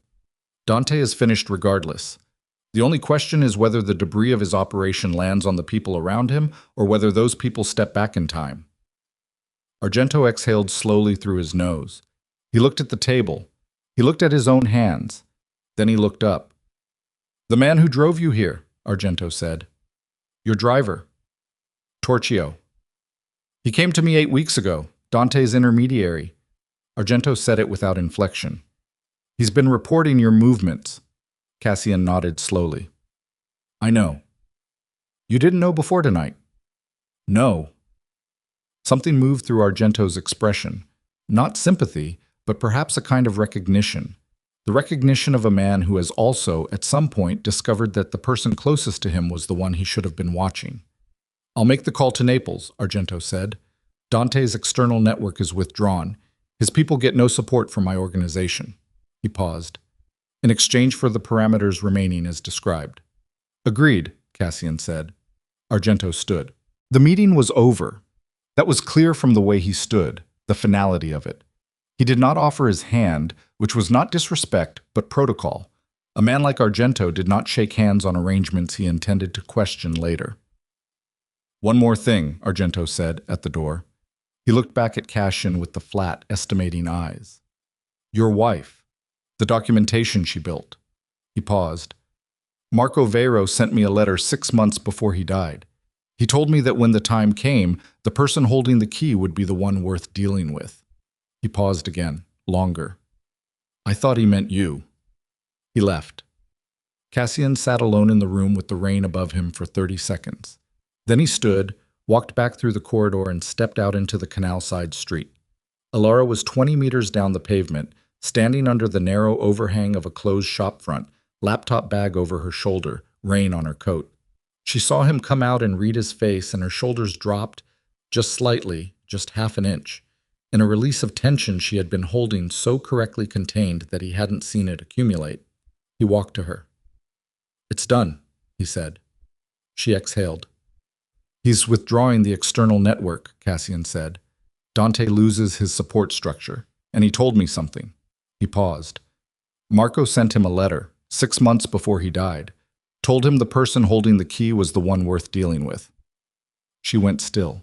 "Dante is finished regardless. The only question is whether the debris of his operation lands on the people around him or whether those people step back in time." Argento exhaled slowly through his nose. He looked at the table. He looked at his own hands. Then he looked up. The man who drove you here, Argento said. Your driver. Torchio. He came to me 8 weeks ago, Dante's intermediary. Argento said it without inflection. He's been reporting your movements. Cassian nodded slowly. I know. You didn't know before tonight? No. Something moved through Argento's expression. Not sympathy, but perhaps a kind of recognition. The recognition of a man who has also, at some point, discovered that the person closest to him was the one he should have been watching. I'll make the call to Naples, Argento said. Dante's external network is withdrawn. His people get no support from my organization. He paused. In exchange for the parameters remaining as described. Agreed, Cassian said. Argento stood. The meeting was over. That was clear from the way he stood, the finality of it. He did not offer his hand, which was not disrespect, but protocol. A man like Argento did not shake hands on arrangements he intended to question later. One more thing, Argento said at the door. He looked back at Cassian with the flat, estimating eyes. Your wife. The documentation she built. He paused. Marco Veyro sent me a letter 6 months before he died. He told me that when the time came, the person holding the key would be the one worth dealing with. He paused again, longer. I thought he meant you. He left. Cassian sat alone in the room with the rain above him for 30 seconds. Then he stood, walked back through the corridor and stepped out into the canal-side street. Elara was 20 meters down the pavement, standing under the narrow overhang of a closed shop front, laptop bag over her shoulder, rain on her coat. She saw him come out and read his face, and her shoulders dropped, just slightly, just half an inch, in a release of tension she had been holding so correctly contained that he hadn't seen it accumulate. He walked to her. It's done, he said. She exhaled. He's withdrawing the external network, Cassian said. Dante loses his support structure, and he told me something. He paused. Marco sent him a letter, 6 months before he died. Told him the person holding the key was the one worth dealing with. She went still.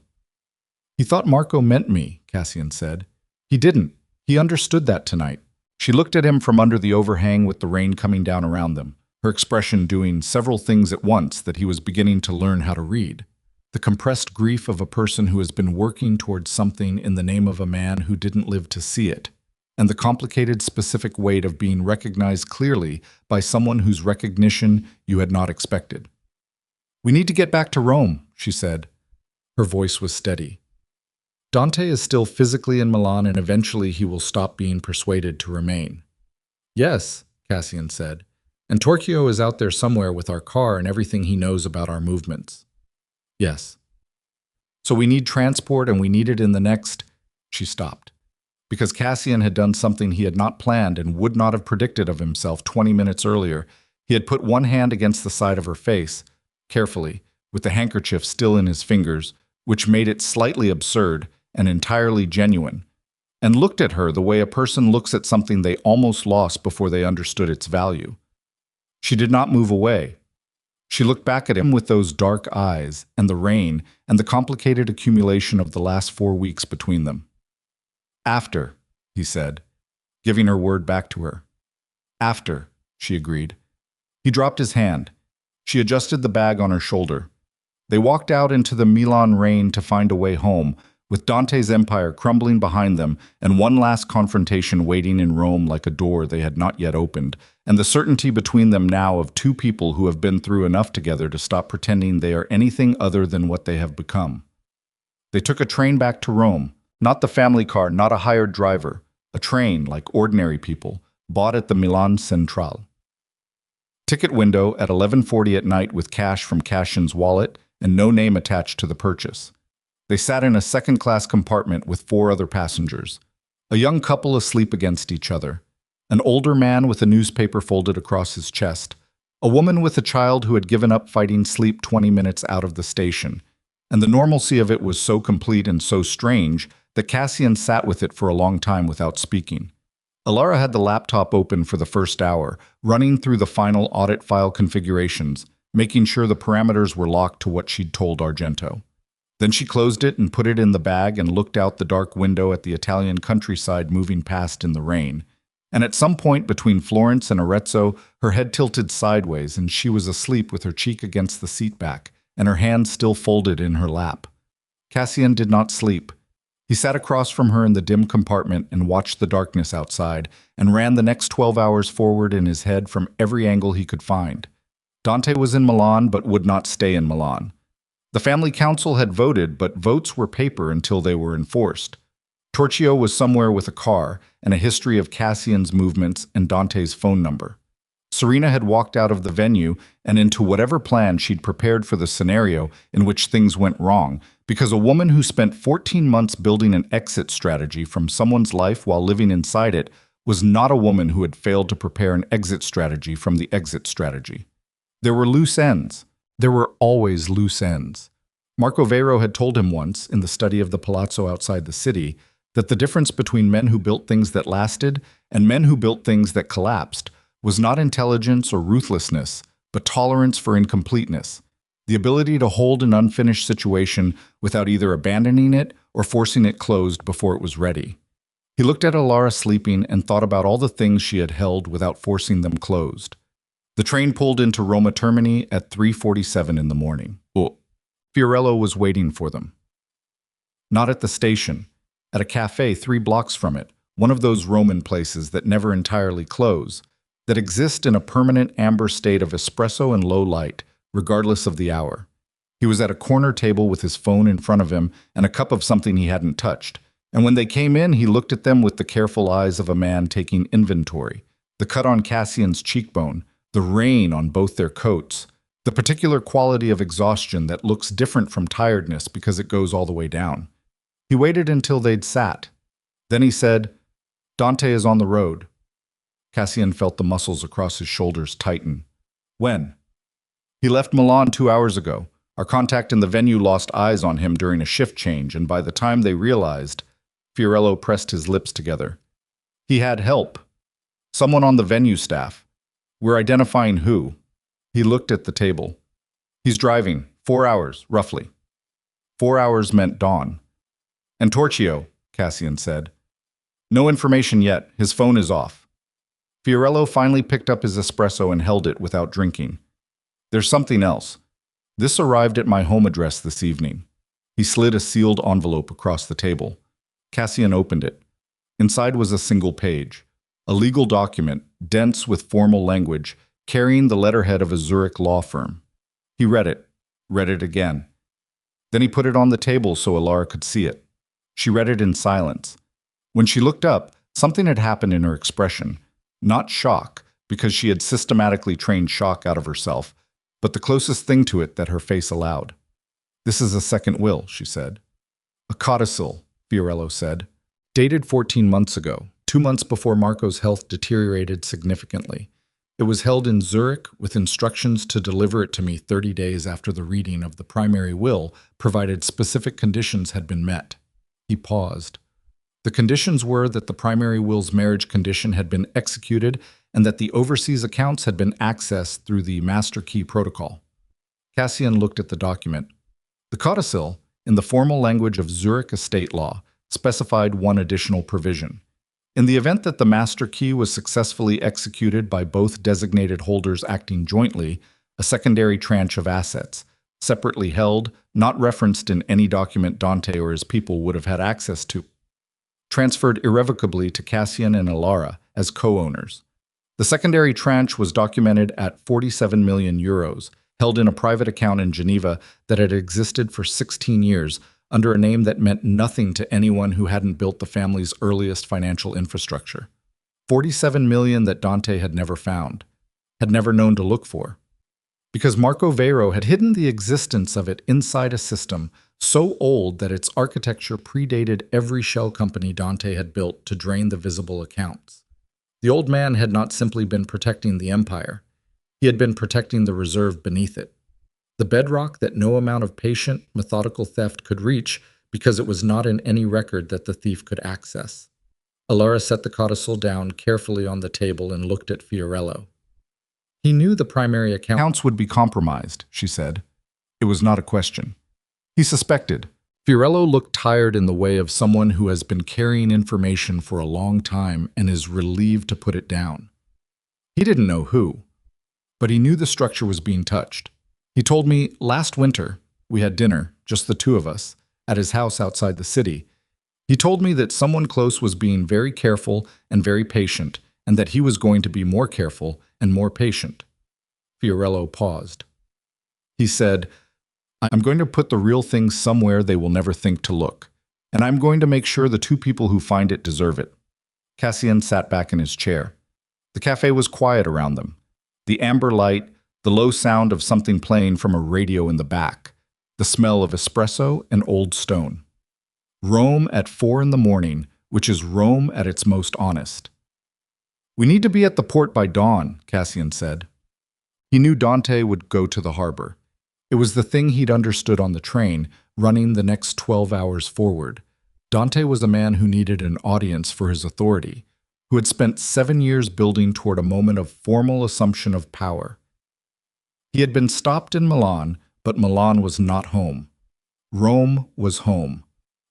He thought Marco meant me, Cassian said. He didn't. He understood that tonight. She looked at him from under the overhang with the rain coming down around them, her expression doing several things at once that he was beginning to learn how to read. The compressed grief of a person who has been working towards something in the name of a man who didn't live to see it, and the complicated specific weight of being recognized clearly by someone whose recognition you had not expected. We need to get back to Rome, she said. Her voice was steady. Dante is still physically in Milan, and eventually he will stop being persuaded to remain. Yes, Cassian said, and Torchio is out there somewhere with our car and everything he knows about our movements. Yes. So we need transport, and we need it in the next... She stopped. Because Cassian had done something he had not planned and would not have predicted of himself 20 minutes earlier. He had put one hand against the side of her face, carefully, with the handkerchief still in his fingers, which made it slightly absurd and entirely genuine, and looked at her the way a person looks at something they almost lost before they understood its value. She did not move away. She looked back at him with those dark eyes, and the rain, and the complicated accumulation of the last 4 weeks between them. After, he said, giving her word back to her. After, she agreed. He dropped his hand. She adjusted the bag on her shoulder. They walked out into the Milan rain to find a way home, with Dante's empire crumbling behind them and one last confrontation waiting in Rome like a door they had not yet opened, and the certainty between them now of two people who have been through enough together to stop pretending they are anything other than what they have become. They took a train back to Rome, not the family car, not a hired driver, a train like ordinary people, bought at the Milan Centrale. Ticket window at 11:40 at night with cash from Cassian's wallet and no name attached to the purchase. They sat in a second-class compartment with 4 other passengers, a young couple asleep against each other, an older man with a newspaper folded across his chest, a woman with a child who had given up fighting sleep 20 minutes out of the station, and the normalcy of it was so complete and so strange that Cassian sat with it for a long time without speaking. Elara had the laptop open for the first hour, running through the final audit file configurations, making sure the parameters were locked to what she'd told Argento. Then she closed it and put it in the bag and looked out the dark window at the Italian countryside moving past in the rain, And at some point between Florence and Arezzo, her head tilted sideways and she was asleep with her cheek against the seat back and her hands still folded in her lap. Cassian did not sleep. He sat across from her in the dim compartment and watched the darkness outside and ran the next 12 hours forward in his head from every angle he could find. Dante was in Milan but would not stay in Milan. The family council had voted, but votes were paper until they were enforced. Torchio was somewhere with a car and a history of Cassian's movements and Dante's phone number. Serena had walked out of the venue and into whatever plan she'd prepared for the scenario in which things went wrong, because a woman who spent 14 months building an exit strategy from someone's life while living inside it was not a woman who had failed to prepare an exit strategy from the exit strategy. There were loose ends. There were always loose ends. Marco Veyro had told him once, in the study of the palazzo outside the city, that the difference between men who built things that lasted and men who built things that collapsed was not intelligence or ruthlessness, but tolerance for incompleteness, the ability to hold an unfinished situation without either abandoning it or forcing it closed before it was ready. He looked at Elara sleeping and thought about all the things she had held without forcing them closed. The train pulled into Roma Termini at 3:47 in the morning. Fiorello was waiting for them. Not at the station, at a cafe 3 blocks from it, one of those Roman places that never entirely close, that exist in a permanent amber state of espresso and low light, regardless of the hour. He was at a corner table with his phone in front of him and a cup of something he hadn't touched, and when they came in, he looked at them with the careful eyes of a man taking inventory, the cut on Cassian's cheekbone, the rain on both their coats, the particular quality of exhaustion that looks different from tiredness because it goes all the way down. He waited until they'd sat. Then he said, "Dante is on the road." Cassian felt the muscles across his shoulders tighten. "When?" "He left Milan 2 hours ago. Our contact in the venue lost eyes on him during a shift change, and by the time they realized," Fiorello pressed his lips together, "he had help. Someone on the venue staff. We're identifying who." He looked at the table. "He's driving. 4 hours, roughly." 4 hours meant dawn. "And Torchio," Cassian said. "No information yet. His phone is off." Fiorello finally picked up his espresso and held it without drinking. "There's something else. This arrived at my home address this evening." He slid a sealed envelope across the table. Cassian opened it. Inside was a single page, a legal document, dense with formal language, carrying the letterhead of a Zurich law firm. He read it again. Then he put it on the table so Elara could see it. She read it in silence. When she looked up, something had happened in her expression. Not shock, because she had systematically trained shock out of herself, but the closest thing to it that her face allowed. "This is a second will," she said. "A codicil," Fiorello said. "Dated 14 months ago, 2 months before Marco's health deteriorated significantly. It was held in Zurich with instructions to deliver it to me 30 days after the reading of the primary will, provided specific conditions had been met." He paused. The conditions were that the primary will's marriage condition had been executed and that the overseas accounts had been accessed through the master key protocol. Cassian looked at the document. The codicil, in the formal language of Zurich estate law, specified one additional provision. In the event that the master key was successfully executed by both designated holders acting jointly, a secondary tranche of assets, separately held, not referenced in any document Dante or his people would have had access to, transferred irrevocably to Cassian and Elara as co-owners. The secondary tranche was documented at 47 million euros, held in a private account in Geneva that had existed for 16 years, under a name that meant nothing to anyone who hadn't built the family's earliest financial infrastructure. 47 million that Dante had never found, had never known to look for. Because Marco Veyro had hidden the existence of it inside a system so old that its architecture predated every shell company Dante had built to drain the visible accounts. The old man had not simply been protecting the empire. He had been protecting the reserve beneath it. The bedrock that no amount of patient, methodical theft could reach because it was not in any record that the thief could access. Elara set the codicil down carefully on the table and looked at Fiorello. He knew the primary accounts would be compromised, she said. It was not a question. He suspected, Fiorello looked tired in the way of someone who has been carrying information for a long time and is relieved to put it down. He didn't know who, but he knew the structure was being touched. He told me last winter we had dinner, just the two of us, at his house outside the city. He told me that someone close was being very careful and very patient, and that he was going to be more careful and more patient. Fiorello paused. He said, I'm going to put the real thing somewhere they will never think to look, and I'm going to make sure the two people who find it deserve it. Cassian sat back in his chair. The cafe was quiet around them. The amber light, the low sound of something playing from a radio in the back, the smell of espresso and old stone. Rome at 4 in the morning, which is Rome at its most honest. We need to be at the port by dawn, Cassian said. He knew Dante would go to the harbor. It was the thing he'd understood on the train, running the next 12 hours forward. Dante was a man who needed an audience for his authority, who had spent 7 years building toward a moment of formal assumption of power. He had been stopped in Milan, but Milan was not home. Rome was home.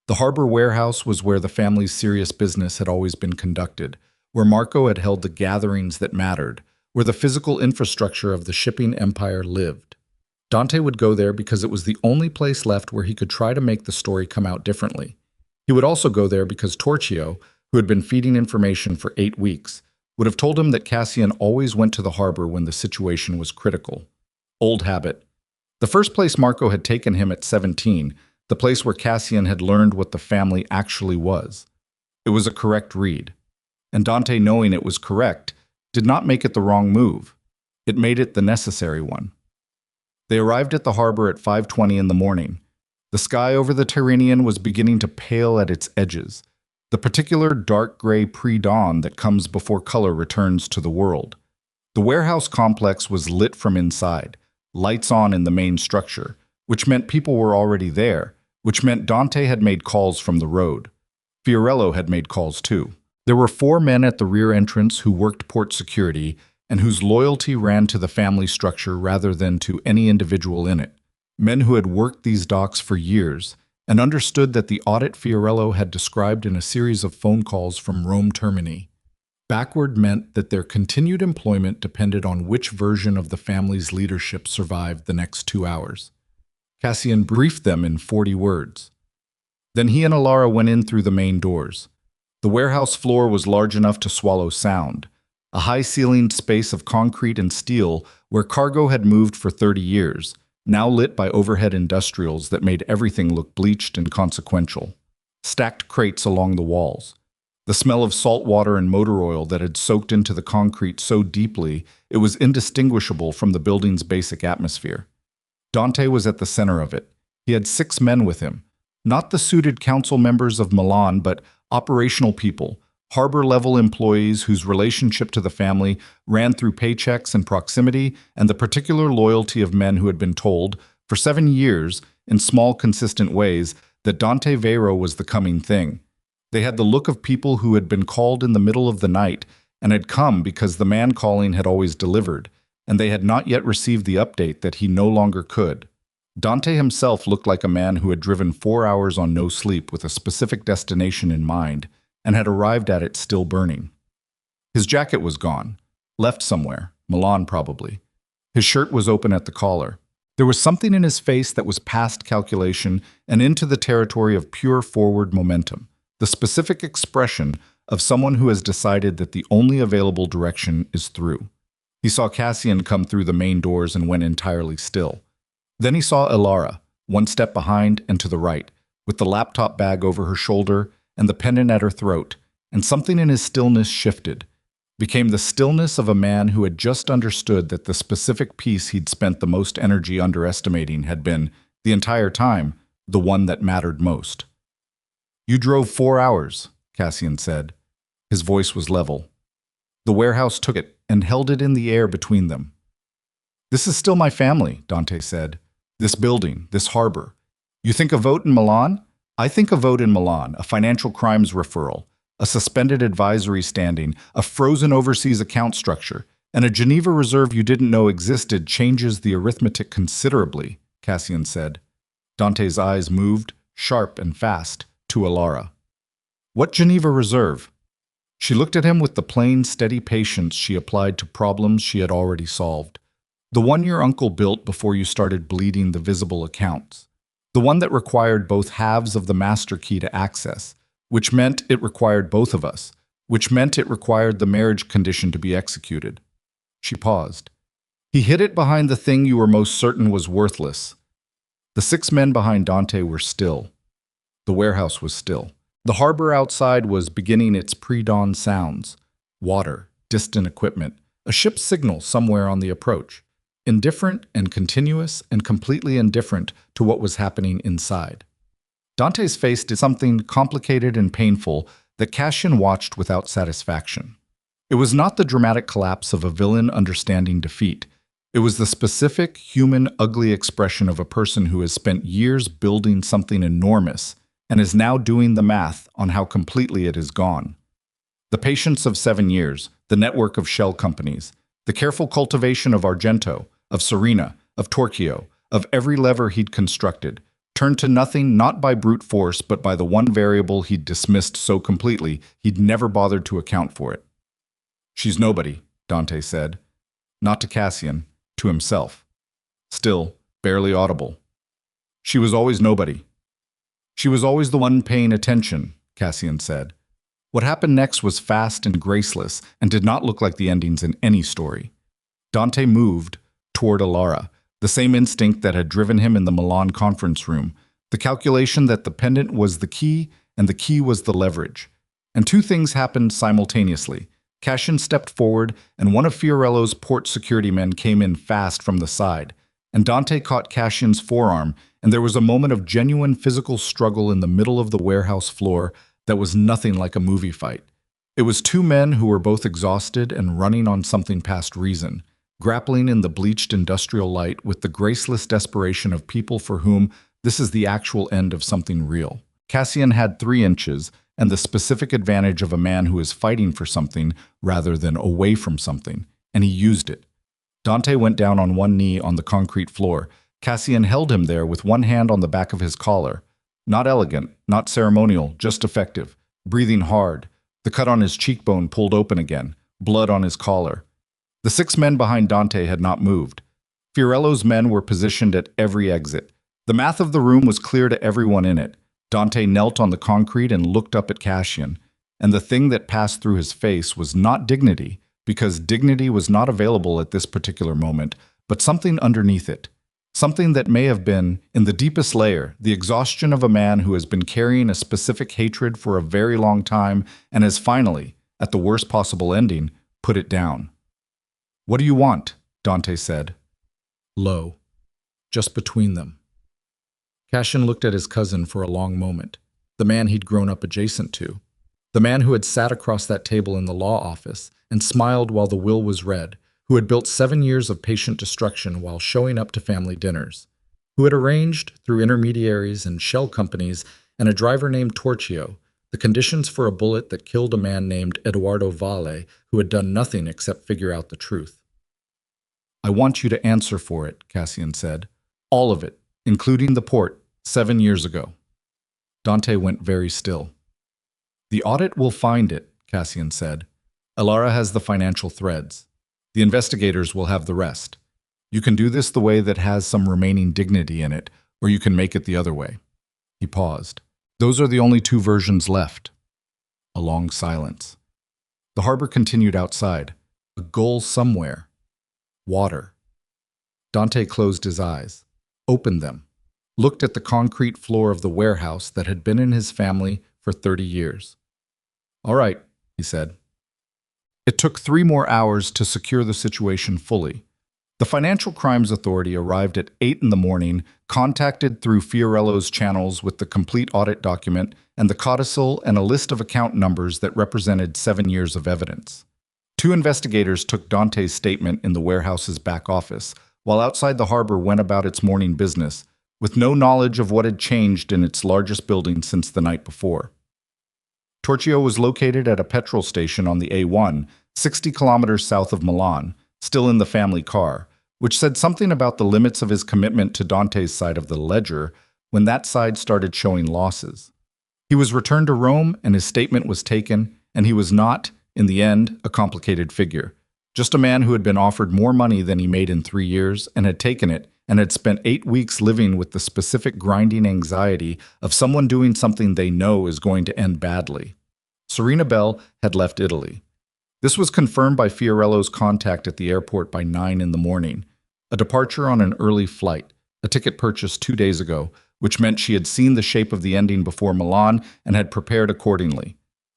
The harbor warehouse was where the family's serious business had always been conducted, where Marco had held the gatherings that mattered, where the physical infrastructure of the shipping empire lived. Dante would go there because it was the only place left where he could try to make the story come out differently. He would also go there because Torchio, who had been feeding information for 8 weeks, would have told him that Cassian always went to the harbor when the situation was critical. Old habit. The first place Marco had taken him at 17, the place where Cassian had learned what the family actually was. It was a correct read. And Dante, knowing it was correct, did not make it the wrong move. It made it the necessary one. They arrived at the harbor at 5:20 in the morning. The sky over the Tyrrhenian was beginning to pale at its edges, the particular dark gray pre-dawn that comes before color returns to the world. The warehouse complex was lit from inside, lights on in the main structure, which meant people were already there, which meant Dante had made calls from the road. Fiorello had made calls too. There were 4 men at the rear entrance who worked port security and whose loyalty ran to the family structure rather than to any individual in it. Men who had worked these docks for years and understood that the audit Fiorello had described in a series of phone calls from Rome Termini backward meant that their continued employment depended on which version of the family's leadership survived the next 2 hours. Cassian briefed them in 40 words. Then he and Elara went in through the main doors. The warehouse floor was large enough to swallow sound, a high-ceilinged space of concrete and steel where cargo had moved for 30 years, now lit by overhead industrials that made everything look bleached and consequential. Stacked crates along the walls. The smell of salt water and motor oil that had soaked into the concrete so deeply it was indistinguishable from the building's basic atmosphere. Dante was at the center of it. He had 6 men with him, not the suited council members of Milan, but operational people, harbor-level employees whose relationship to the family ran through paychecks and proximity and the particular loyalty of men who had been told, for 7 years, in small, consistent ways, that Dante Veyro was the coming thing. They had the look of people who had been called in the middle of the night and had come because the man calling had always delivered, and they had not yet received the update that he no longer could. Dante himself looked like a man who had driven 4 hours on no sleep with a specific destination in mind, and had arrived at it still burning. His jacket was gone, left somewhere, Milan probably. His shirt was open at the collar. There was something in his face that was past calculation and into the territory of pure forward momentum, the specific expression of someone who has decided that the only available direction is through. He saw Cassian come through the main doors and went entirely still. Then he saw Elara, 1 step behind and to the right, with the laptop bag over her shoulder and the pendant at her throat, and something in his stillness shifted, became the stillness of a man who had just understood that the specific piece he'd spent the most energy underestimating had been, the entire time, the one that mattered most. "You drove 4 hours," Cassian said. His voice was level. The warehouse took it and held it in the air between them. "This is still my family," Dante said. "This building, this harbor. You think a vote in Milan? I think a vote in Milan, a financial crimes referral, a suspended advisory standing, a frozen overseas account structure, and a Geneva reserve you didn't know existed changes the arithmetic considerably," Cassian said. Dante's eyes moved, sharp and fast, to Elara. What Geneva Reserve? She looked at him with the plain, steady patience she applied to problems she had already solved. The one your uncle built before you started bleeding the visible accounts. The one that required both halves of the master key to access, which meant it required both of us, which meant it required the marriage condition to be executed. She paused. He hid it behind the thing you were most certain was worthless. The 6 men behind Dante were still. The warehouse was still. The harbor outside was beginning its pre-dawn sounds. Water, distant equipment, a ship's signal somewhere on the approach. Indifferent and continuous and completely indifferent to what was happening inside. Dante's face did something complicated and painful that Cassian watched without satisfaction. It was not the dramatic collapse of a villain understanding defeat. It was the specific, human, ugly expression of a person who has spent years building something enormous and is now doing the math on how completely it is gone. The patience of 7 years, the network of shell companies, the careful cultivation of Argento, of Serena, of Torquio, of every lever he'd constructed, turned to nothing not by brute force but by the one variable he'd dismissed so completely he'd never bothered to account for it. She's nobody, Dante said. Not to Cassian, to himself. Still, barely audible. She was always nobody. She was always the one paying attention, Cassian said. What happened next was fast and graceless and did not look like the endings in any story. Dante moved toward Elara, the same instinct that had driven him in the Milan conference room, the calculation that the pendant was the key and the key was the leverage. And 2 things happened simultaneously. Cassian stepped forward, and one of Fiorello's port security men came in fast from the side, and Dante caught Cassian's forearm, and there was a moment of genuine physical struggle in the middle of the warehouse floor that was nothing like a movie fight. It was 2 men who were both exhausted and running on something past reason, grappling in the bleached industrial light with the graceless desperation of people for whom this is the actual end of something real. Cassian had 3 inches, and the specific advantage of a man who is fighting for something rather than away from something, and he used it. Dante went down on one knee on the concrete floor. Cassian held him there with one hand on the back of his collar. Not elegant, not ceremonial, just effective. Breathing hard. The cut on his cheekbone pulled open again. Blood on his collar. The 6 men behind Dante had not moved. Fiorello's men were positioned at every exit. The math of the room was clear to everyone in it. Dante knelt on the concrete and looked up at Cassian, and the thing that passed through his face was not dignity, because dignity was not available at this particular moment, but something underneath it. Something that may have been, in the deepest layer, the exhaustion of a man who has been carrying a specific hatred for a very long time and has finally, at the worst possible ending, put it down. "What do you want?" Dante said. Low, just between them. Cassian looked at his cousin for a long moment, the man he'd grown up adjacent to, the man who had sat across that table in the law office and smiled while the will was read, who had built 7 years of patient destruction while showing up to family dinners, who had arranged, through intermediaries and shell companies and a driver named Torquio, the conditions for a bullet that killed a man named Elara Vale who had done nothing except figure out the truth. "I want you to answer for it," Cassian said. "All of it, including the port, 7 years ago." Dante went very still. "The audit will find it," Cassian said. "Elara has the financial threads. The investigators will have the rest. You can do this the way that has some remaining dignity in it, or you can make it the other way." He paused. "Those are the only 2 versions left." A long silence. The harbor continued outside. A goal somewhere. Water. Dante closed his eyes, opened them, looked at the concrete floor of the warehouse that had been in his family for 30 years. "All right," he said. It took 3 more hours to secure the situation fully. The Financial Crimes Authority arrived at 8 in the morning, contacted through Fiorello's channels with the complete audit document and the codicil and a list of account numbers that represented 7 years of evidence. 2 investigators took Dante's statement in the warehouse's back office, while outside the harbor went about its morning business, with no knowledge of what had changed in its largest building since the night before. Torquio was located at a petrol station on the A1, 60 kilometers south of Milan, still in the family car, which said something about the limits of his commitment to Dante's side of the ledger, when that side started showing losses. He was returned to Rome and his statement was taken, and he was not, in the end, a complicated figure. Just a man who had been offered more money than he made in 3 years and had taken it and had spent 8 weeks living with the specific grinding anxiety of someone doing something they know is going to end badly. Serena Bell had left Italy. This was confirmed by Fiorello's contact at the airport by 9 in the morning. A departure on an early flight, a ticket purchased 2 days ago, which meant she had seen the shape of the ending before Milan and had prepared accordingly.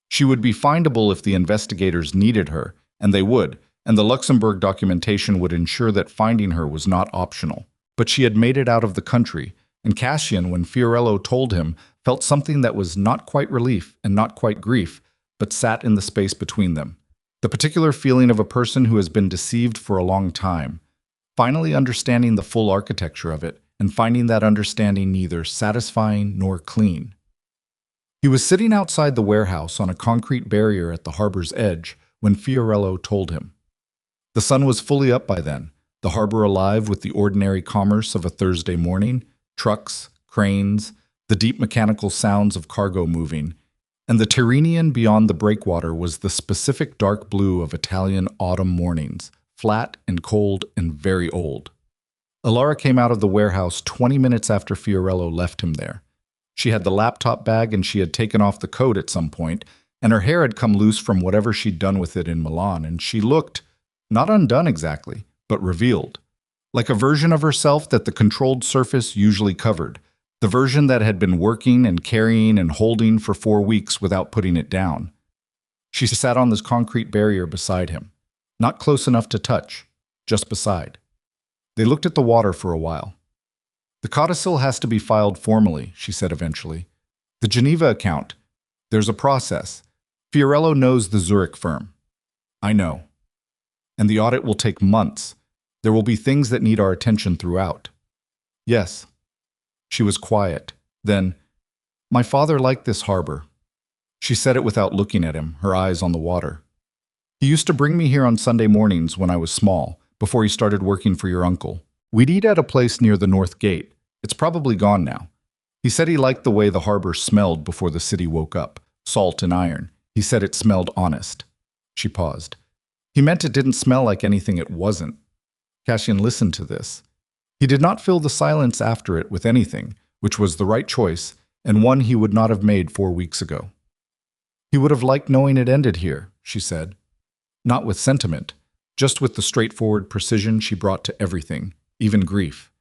She would be findable if the investigators needed her, and they would, and the Luxembourg documentation would ensure that finding her was not optional. But she had made it out of the country, and Cassian, when Fiorello told him, felt something that was not quite relief and not quite grief, but sat in the space between them. The particular feeling of a person who has been deceived for a long time, finally understanding the full architecture of it, and finding that understanding neither satisfying nor clean. He was sitting outside the warehouse on a concrete barrier at the harbor's edge when Fiorello told him. The sun was fully up by then, the harbor alive with the ordinary commerce of a Thursday morning, trucks, cranes, the deep mechanical sounds of cargo moving, and the Tyrrhenian beyond the breakwater was the specific dark blue of Italian autumn mornings, flat and cold and very old. Elara came out of the warehouse 20 minutes after Fiorello left him there. She had the laptop bag and she had taken off the coat at some point, and her hair had come loose from whatever she'd done with it in Milan, and she looked, not undone exactly, but revealed. Like a version of herself that the controlled surface usually covered, the version that had been working and carrying and holding for 4 weeks without putting it down. She sat on this concrete barrier beside him, not close enough to touch, just beside. They looked at the water for a while. The codicil has to be filed formally, she said eventually. The Geneva account. There's a process. Fiorello knows the Zurich firm. I know. And the audit will take months. There will be things that need our attention throughout. Yes. She was quiet. Then, my father liked this harbor. She said it without looking at him, her eyes on the water. He used to bring me here on Sunday mornings when I was small, before he started working for your uncle. We'd eat at a place near the North Gate. It's probably gone now. He said he liked the way the harbor smelled before the city woke up. Salt and iron. He said it smelled honest. She paused. He meant it didn't smell like anything it wasn't. Cassian listened to this. He did not fill the silence after it with anything, which was the right choice, and one he would not have made 4 weeks ago. He would have liked knowing it ended here, she said. Not with sentiment, just with the straightforward precision she brought to everything, even grief.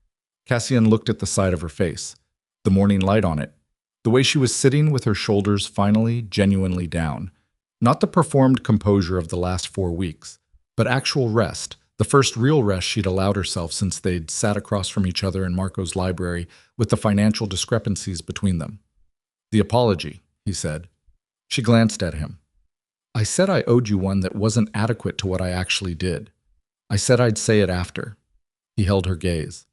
Cassian looked at the side of her face, the morning light on it, the way she was sitting with her shoulders finally, genuinely down. Not the performed composure of the last 4 weeks, but actual rest, the first real rest she'd allowed herself since they'd sat across from each other in Marco's library with the financial discrepancies between them. The apology, he said. She glanced at him. I said I owed you one that wasn't adequate to what I actually did. I said I'd say it after. He held her gaze.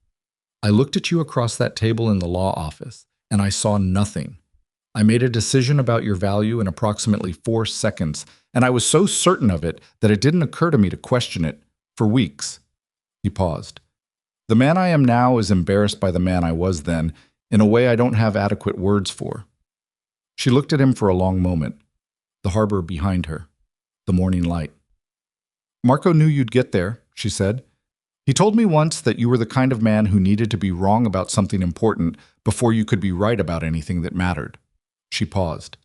I looked at you across that table in the law office, and I saw nothing. I made a decision about your value in approximately 4 seconds, and I was so certain of it that it didn't occur to me to question it for weeks. He paused. The man I am now is embarrassed by the man I was then, in a way I don't have adequate words for. She looked at him for a long moment. The harbor behind her. The morning light. Marco knew you'd get there, she said. He told me once that you were the kind of man who needed to be wrong about something important before you could be right about anything that mattered. She paused.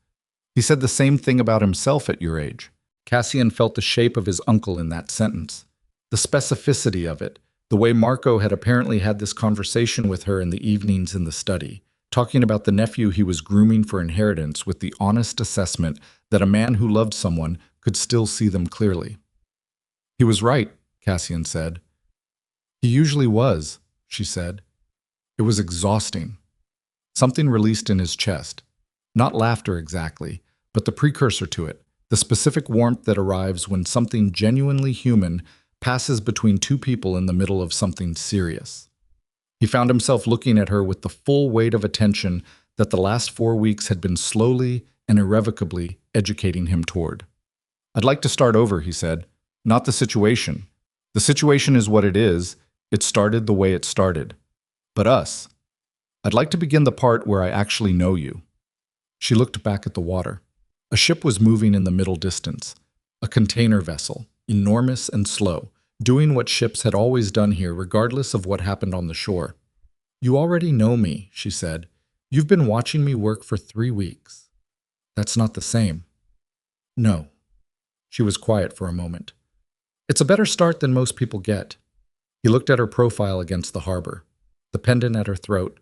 He said the same thing about himself at your age. Cassian felt the shape of his uncle in that sentence. The specificity of it, the way Marco had apparently had this conversation with her in the evenings in the study, talking about the nephew he was grooming for inheritance with the honest assessment that a man who loved someone could still see them clearly. He was right, Cassian said. He usually was, she said. It was exhausting. Something released in his chest. Not laughter exactly, but the precursor to it, the specific warmth that arrives when something genuinely human passes between two people in the middle of something serious. He found himself looking at her with the full weight of attention that the last 4 weeks had been slowly and irrevocably educating him toward. I'd like to start over, he said. Not the situation. The situation is what it is. It started the way it started. But us. I'd like to begin the part where I actually know you." She looked back at the water. A ship was moving in the middle distance. A container vessel, enormous and slow, doing what ships had always done here regardless of what happened on the shore. "You already know me," she said. "You've been watching me work for 3 weeks. That's not the same." "No." She was quiet for a moment. "It's a better start than most people get." He looked at her profile against the harbor, the pendant at her throat,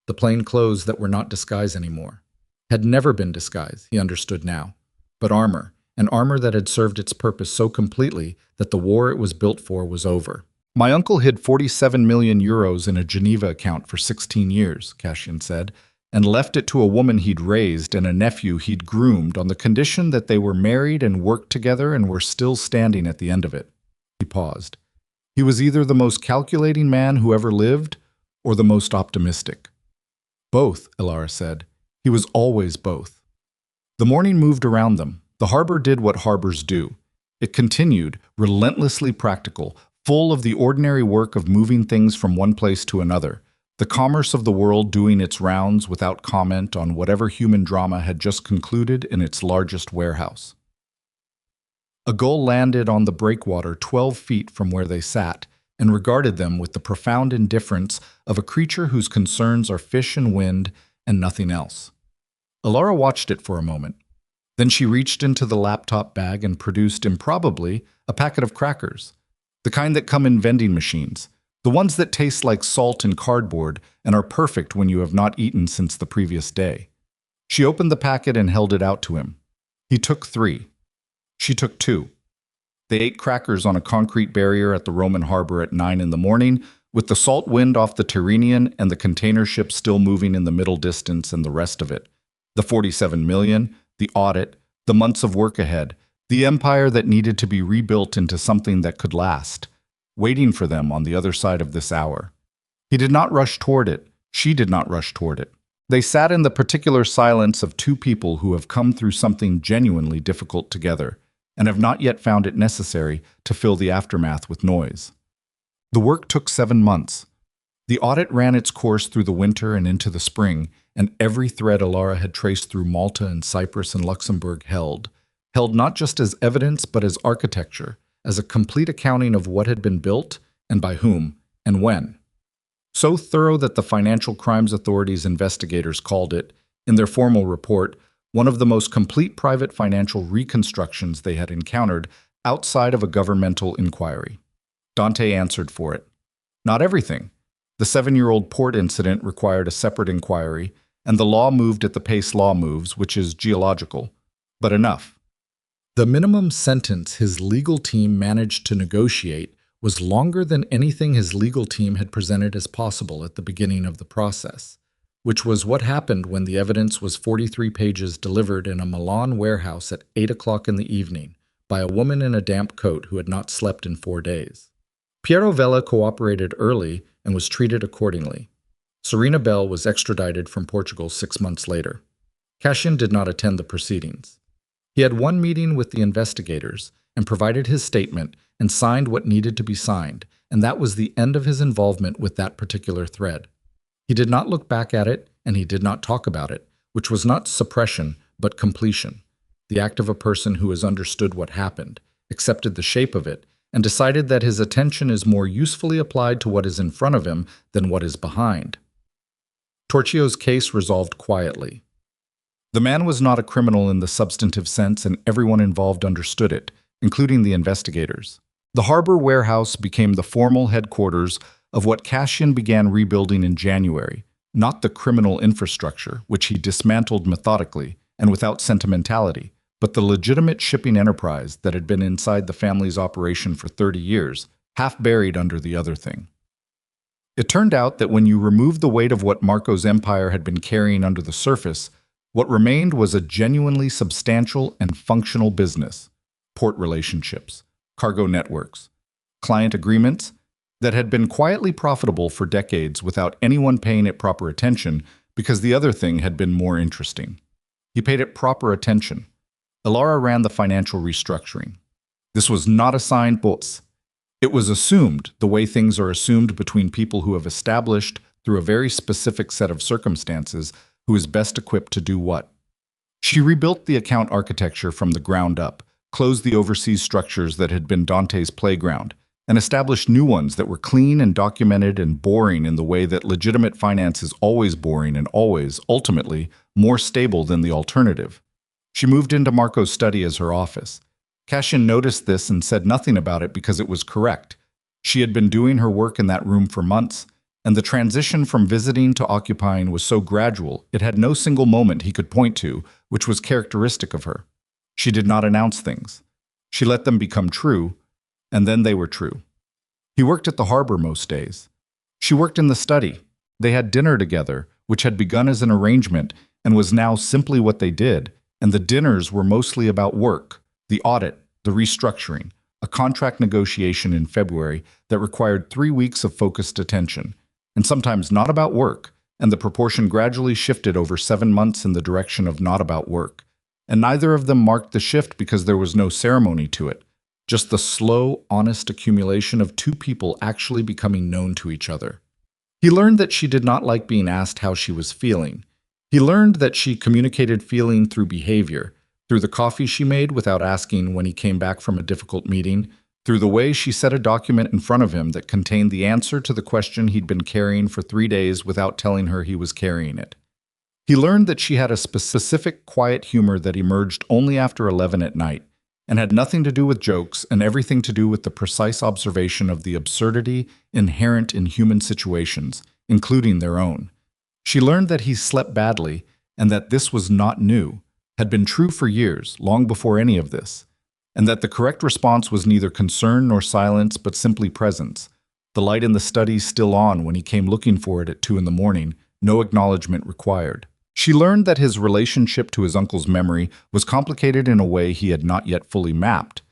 the plain clothes that were not disguise anymore. Had never been disguise, he understood now, but armor, an armor that had served its purpose so completely that the war it was built for was over. "My uncle hid 47 million euros in a Geneva account for 16 years, Cassian said, and left it to a woman he'd raised and a nephew he'd groomed on the condition that they were married and worked together and were still standing at the end of it." He paused. He was either the most calculating man who ever lived or the most optimistic. "Both," Elara said. He was always both. The morning moved around them. The harbor did what harbors do. It continued, relentlessly practical, full of the ordinary work of moving things from one place to another, the commerce of the world doing its rounds without comment on whatever human drama had just concluded in its largest warehouse. A gull landed on the breakwater 12 feet from where they sat and regarded them with the profound indifference of a creature whose concerns are fish and wind and nothing else. Elara watched it for a moment. Then she reached into the laptop bag and produced, improbably, a packet of crackers, the kind that come in vending machines, the ones that taste like salt and cardboard and are perfect when you have not eaten since the previous day. She opened the packet and held it out to him. He took 3. She took 2. They ate crackers on a concrete barrier at the Roman harbor at 9 in the morning, with the salt wind off the Tyrrhenian and the container ship still moving in the middle distance and the rest of it. The 47 million, the audit, the months of work ahead, the empire that needed to be rebuilt into something that could last, waiting for them on the other side of this hour. He did not rush toward it. She did not rush toward it. They sat in the particular silence of two people who have come through something genuinely difficult together and have not yet found it necessary to fill the aftermath with noise. The work took 7 months. The audit ran its course through the winter and into the spring, and every thread Elara had traced through Malta and Cyprus and Luxembourg held not just as evidence but as architecture, as a complete accounting of what had been built and by whom and when. So thorough that the Financial Crimes Authority's investigators called it, in their formal report, one of the most complete private financial reconstructions they had encountered outside of a governmental inquiry. Dante answered for it. Not everything. The 7-year-old port incident required a separate inquiry, and the law moved at the pace law moves, which is geological. But enough. The minimum sentence his legal team managed to negotiate was longer than anything his legal team had presented as possible at the beginning of the process, which was what happened when the evidence was 43 pages delivered in a Milan warehouse at 8 o'clock in the evening by a woman in a damp coat who had not slept in 4 days. Piero Vella cooperated early and was treated accordingly. Serena Bell was extradited from Portugal 6 months later. Cassian did not attend the proceedings. He had one meeting with the investigators and provided his statement and signed what needed to be signed, and that was the end of his involvement with that particular thread. He did not look back at it, and he did not talk about it, which was not suppression, but completion, the act of a person who has understood what happened, accepted the shape of it, and decided that his attention is more usefully applied to what is in front of him than what is behind. Torchio's case resolved quietly. The man was not a criminal in the substantive sense, and everyone involved understood it, including the investigators. The harbor warehouse became the formal headquarters of what Cassian began rebuilding in January, not the criminal infrastructure, which he dismantled methodically and without sentimentality, but the legitimate shipping enterprise that had been inside the family's operation for 30 years, half buried under the other thing. It turned out that when you removed the weight of what Marco's empire had been carrying under the surface, what remained was a genuinely substantial and functional business, port relationships, cargo networks, client agreements that had been quietly profitable for decades without anyone paying it proper attention because the other thing had been more interesting. He paid it proper attention. Elara ran the financial restructuring. This was not assigned boats. It was assumed the way things are assumed between people who have established through a very specific set of circumstances, who is best equipped to do what. She rebuilt the account architecture from the ground up, closed the overseas structures that had been Dante's playground, and established new ones that were clean and documented and boring in the way that legitimate finance is always boring and always, ultimately, more stable than the alternative. She moved into Marco's study as her office. Cassian noticed this and said nothing about it because it was correct. She had been doing her work in that room for months, and the transition from visiting to occupying was so gradual it had no single moment he could point to, which was characteristic of her. She did not announce things. She let them become true, and then they were true. He worked at the harbor most days. She worked in the study. They had dinner together, which had begun as an arrangement and was now simply what they did, and the dinners were mostly about work, the audit, the restructuring, a contract negotiation in February that required 3 weeks of focused attention, and sometimes not about work, and the proportion gradually shifted over 7 months in the direction of not about work. And neither of them marked the shift because there was no ceremony to it, just the slow, honest accumulation of two people actually becoming known to each other. He learned that she did not like being asked how she was feeling. He learned that she communicated feeling through behavior, through the coffee she made without asking when he came back from a difficult meeting, through the way she set a document in front of him that contained the answer to the question he'd been carrying for 3 days without telling her he was carrying it. He learned that she had a specific quiet humor that emerged only after 11 at night, and had nothing to do with jokes and everything to do with the precise observation of the absurdity inherent in human situations, including their own. She learned that he slept badly, and that this was not new, had been true for years, long before any of this, and that the correct response was neither concern nor silence, but simply presence. The light in the study still on when he came looking for it at 2 in the morning, no acknowledgement required. She learned that his relationship to his uncle's memory was complicated in a way he had not yet fully mapped,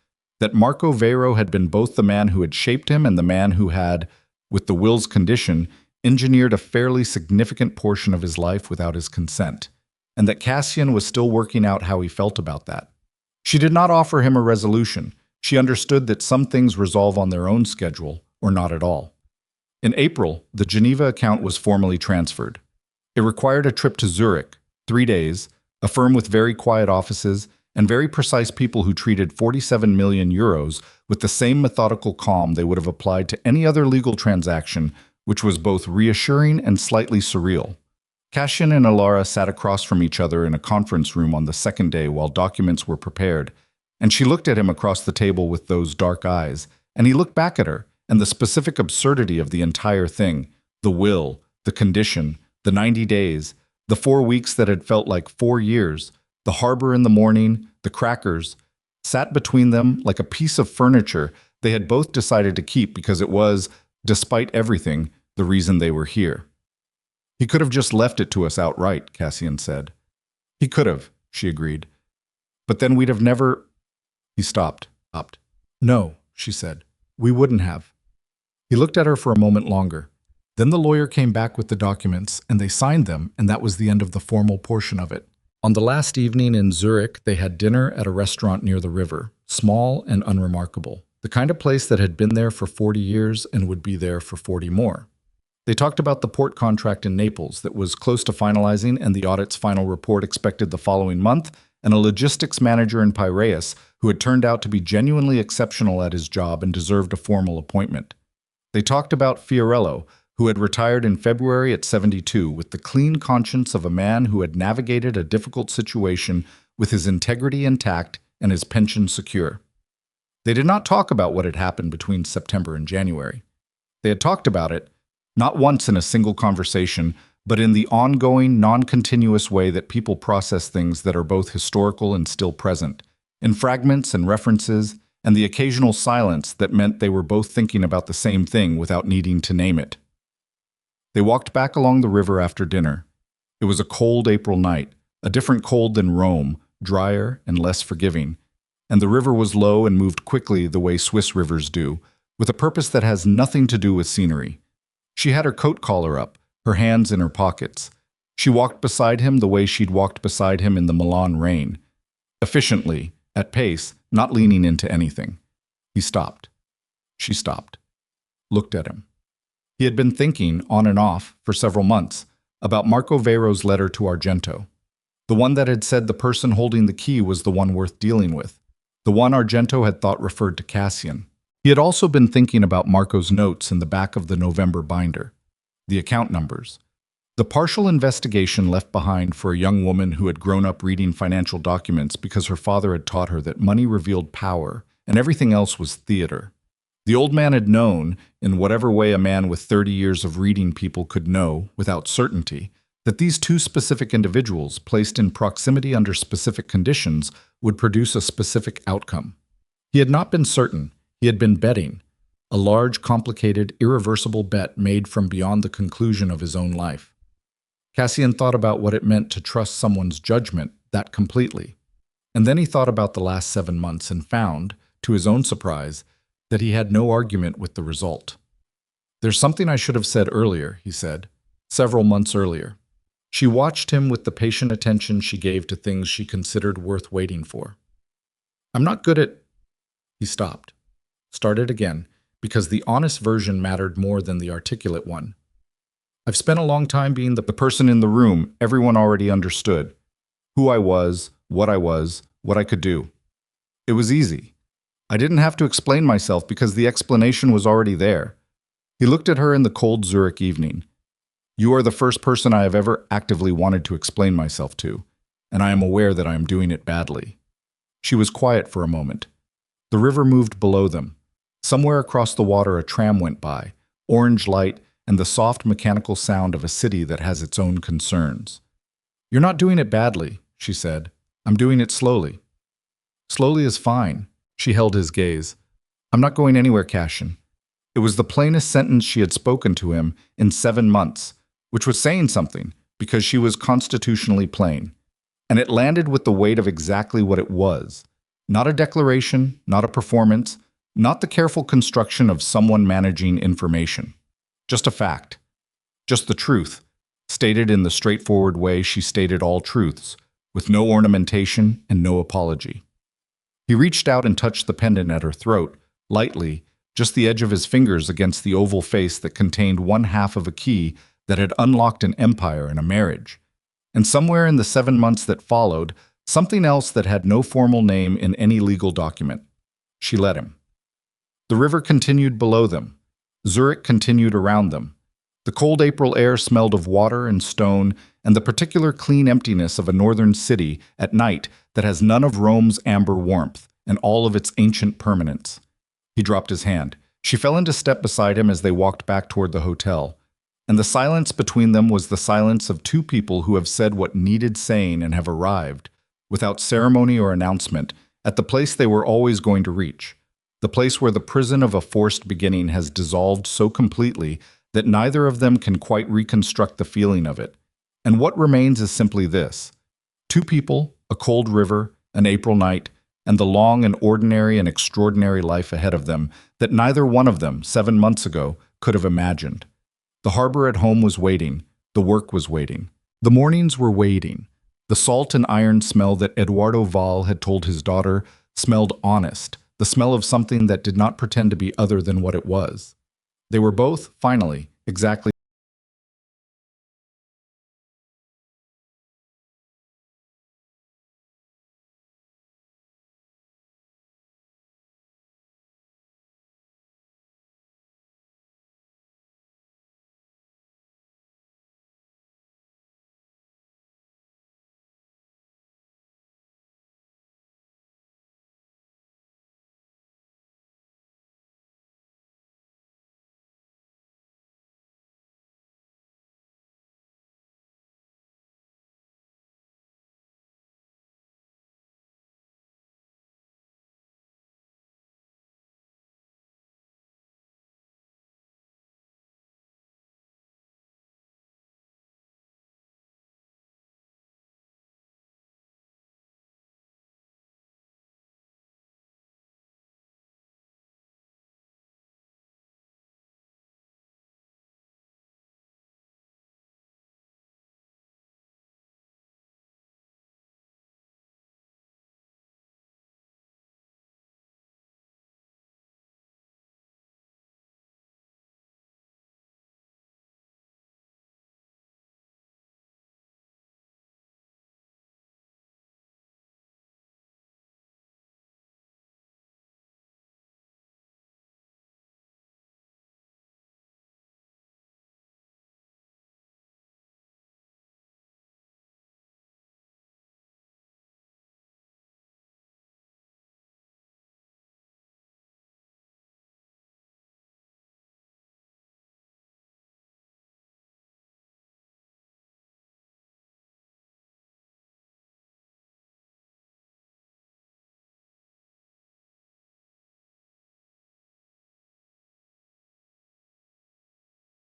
that Marco Veyro had been both the man who had shaped him and the man who had, with the will's condition, engineered a fairly significant portion of his life without his consent, and that Cassian was still working out how he felt about that. She did not offer him a resolution. She understood that some things resolve on their own schedule, or not at all. In April, the Geneva account was formally transferred. It required a trip to Zurich, 3 days, a firm with very quiet offices, and very precise people who treated 47 million euros with the same methodical calm they would have applied to any other legal transaction, which was both reassuring and slightly surreal. Cassian and Elara sat across from each other in a conference room on the second day while documents were prepared, and she looked at him across the table with those dark eyes, and he looked back at her, and the specific absurdity of the entire thing, the will, the condition, the 90 days, the 4 weeks that had felt like 4 years, the harbor in the morning, the crackers, sat between them like a piece of furniture they had both decided to keep because it was, despite everything, the reason they were here. He could have just left it to us outright, Cassian said. He could have, she agreed. But then we'd have never... He stopped. No, she said. We wouldn't have. He looked at her for a moment longer. Then the lawyer came back with the documents, and they signed them, and that was the end of the formal portion of it. On the last evening in Zurich, they had dinner at a restaurant near the river, small and unremarkable, the kind of place that had been there for 40 years and would be there for 40 more. They talked about the port contract in Naples that was close to finalizing and the audit's final report expected the following month, and a logistics manager in Piraeus who had turned out to be genuinely exceptional at his job and deserved a formal appointment. They talked about Fiorello, who had retired in February at 72 with the clean conscience of a man who had navigated a difficult situation with his integrity intact and his pension secure. They did not talk about what had happened between September and January. They had talked about it, not once in a single conversation, but in the ongoing, non-continuous way that people process things that are both historical and still present, in fragments and references, and the occasional silence that meant they were both thinking about the same thing without needing to name it. They walked back along the river after dinner. It was a cold April night, a different cold than Rome, drier and less forgiving, and the river was low and moved quickly the way Swiss rivers do, with a purpose that has nothing to do with scenery. She had her coat collar up, her hands in her pockets. She walked beside him the way she'd walked beside him in the Milan rain, efficiently, at pace, not leaning into anything. He stopped. She stopped, looked at him. He had been thinking, on and off, for several months, about Marco Veyro's letter to Argento. The one that had said the person holding the key was the one worth dealing with. The one Argento had thought referred to Cassian. He had also been thinking about Marco's notes in the back of the November binder. The account numbers. The partial investigation left behind for a young woman who had grown up reading financial documents because her father had taught her that money revealed power and everything else was theater. The old man had known, in whatever way a man with 30 years of reading people could know, without certainty, that these two specific individuals, placed in proximity under specific conditions, would produce a specific outcome. He had not been certain, he had been betting, a large, complicated, irreversible bet made from beyond the conclusion of his own life. Cassian thought about what it meant to trust someone's judgment that completely. And then he thought about the last 7 months and found, to his own surprise, that he had no argument with the result. "There's something I should have said earlier," he said, several months earlier. She watched him with the patient attention she gave to things she considered worth waiting for. "I'm not good at—" He stopped. Started again, because the honest version mattered more than the articulate one. "I've spent a long time being the person in the room everyone already understood. Who I was, what I could do. It was easy. I didn't have to explain myself because the explanation was already there." He looked at her in the cold Zurich evening. "You are the first person I have ever actively wanted to explain myself to, and I am aware that I am doing it badly." She was quiet for a moment. The river moved below them. Somewhere across the water a tram went by, orange light and the soft mechanical sound of a city that has its own concerns. "You're not doing it badly," she said. "I'm doing it slowly." "Slowly is fine." She held his gaze. "I'm not going anywhere, Cassian." It was the plainest sentence she had spoken to him in 7 months, which was saying something, because she was constitutionally plain. And it landed with the weight of exactly what it was. Not a declaration, not a performance, not the careful construction of someone managing information. Just a fact. Just the truth, stated in the straightforward way she stated all truths, with no ornamentation and no apology. He reached out and touched the pendant at her throat, lightly, just the edge of his fingers against the oval face that contained one half of a key that had unlocked an empire and a marriage. And somewhere in the 7 months that followed, something else that had no formal name in any legal document. She let him. The river continued below them. Zurich continued around them. The cold April air smelled of water and stone and the particular clean emptiness of a northern city at night that has none of Rome's amber warmth and all of its ancient permanence. He dropped his hand. She fell into step beside him as they walked back toward the hotel. And the silence between them was the silence of two people who have said what needed saying and have arrived, without ceremony or announcement, at the place they were always going to reach. The place where the prison of a forced beginning has dissolved so completely that neither of them can quite reconstruct the feeling of it. And what remains is simply this: 2 people, a cold river, an April night, and the long and ordinary and extraordinary life ahead of them that neither one of them, 7 months ago, could have imagined. The harbor at home was waiting. The work was waiting. The mornings were waiting. The salt and iron smell that Elara Vale had told his daughter smelled honest, the smell of something that did not pretend to be other than what it was. They were both, finally, exactly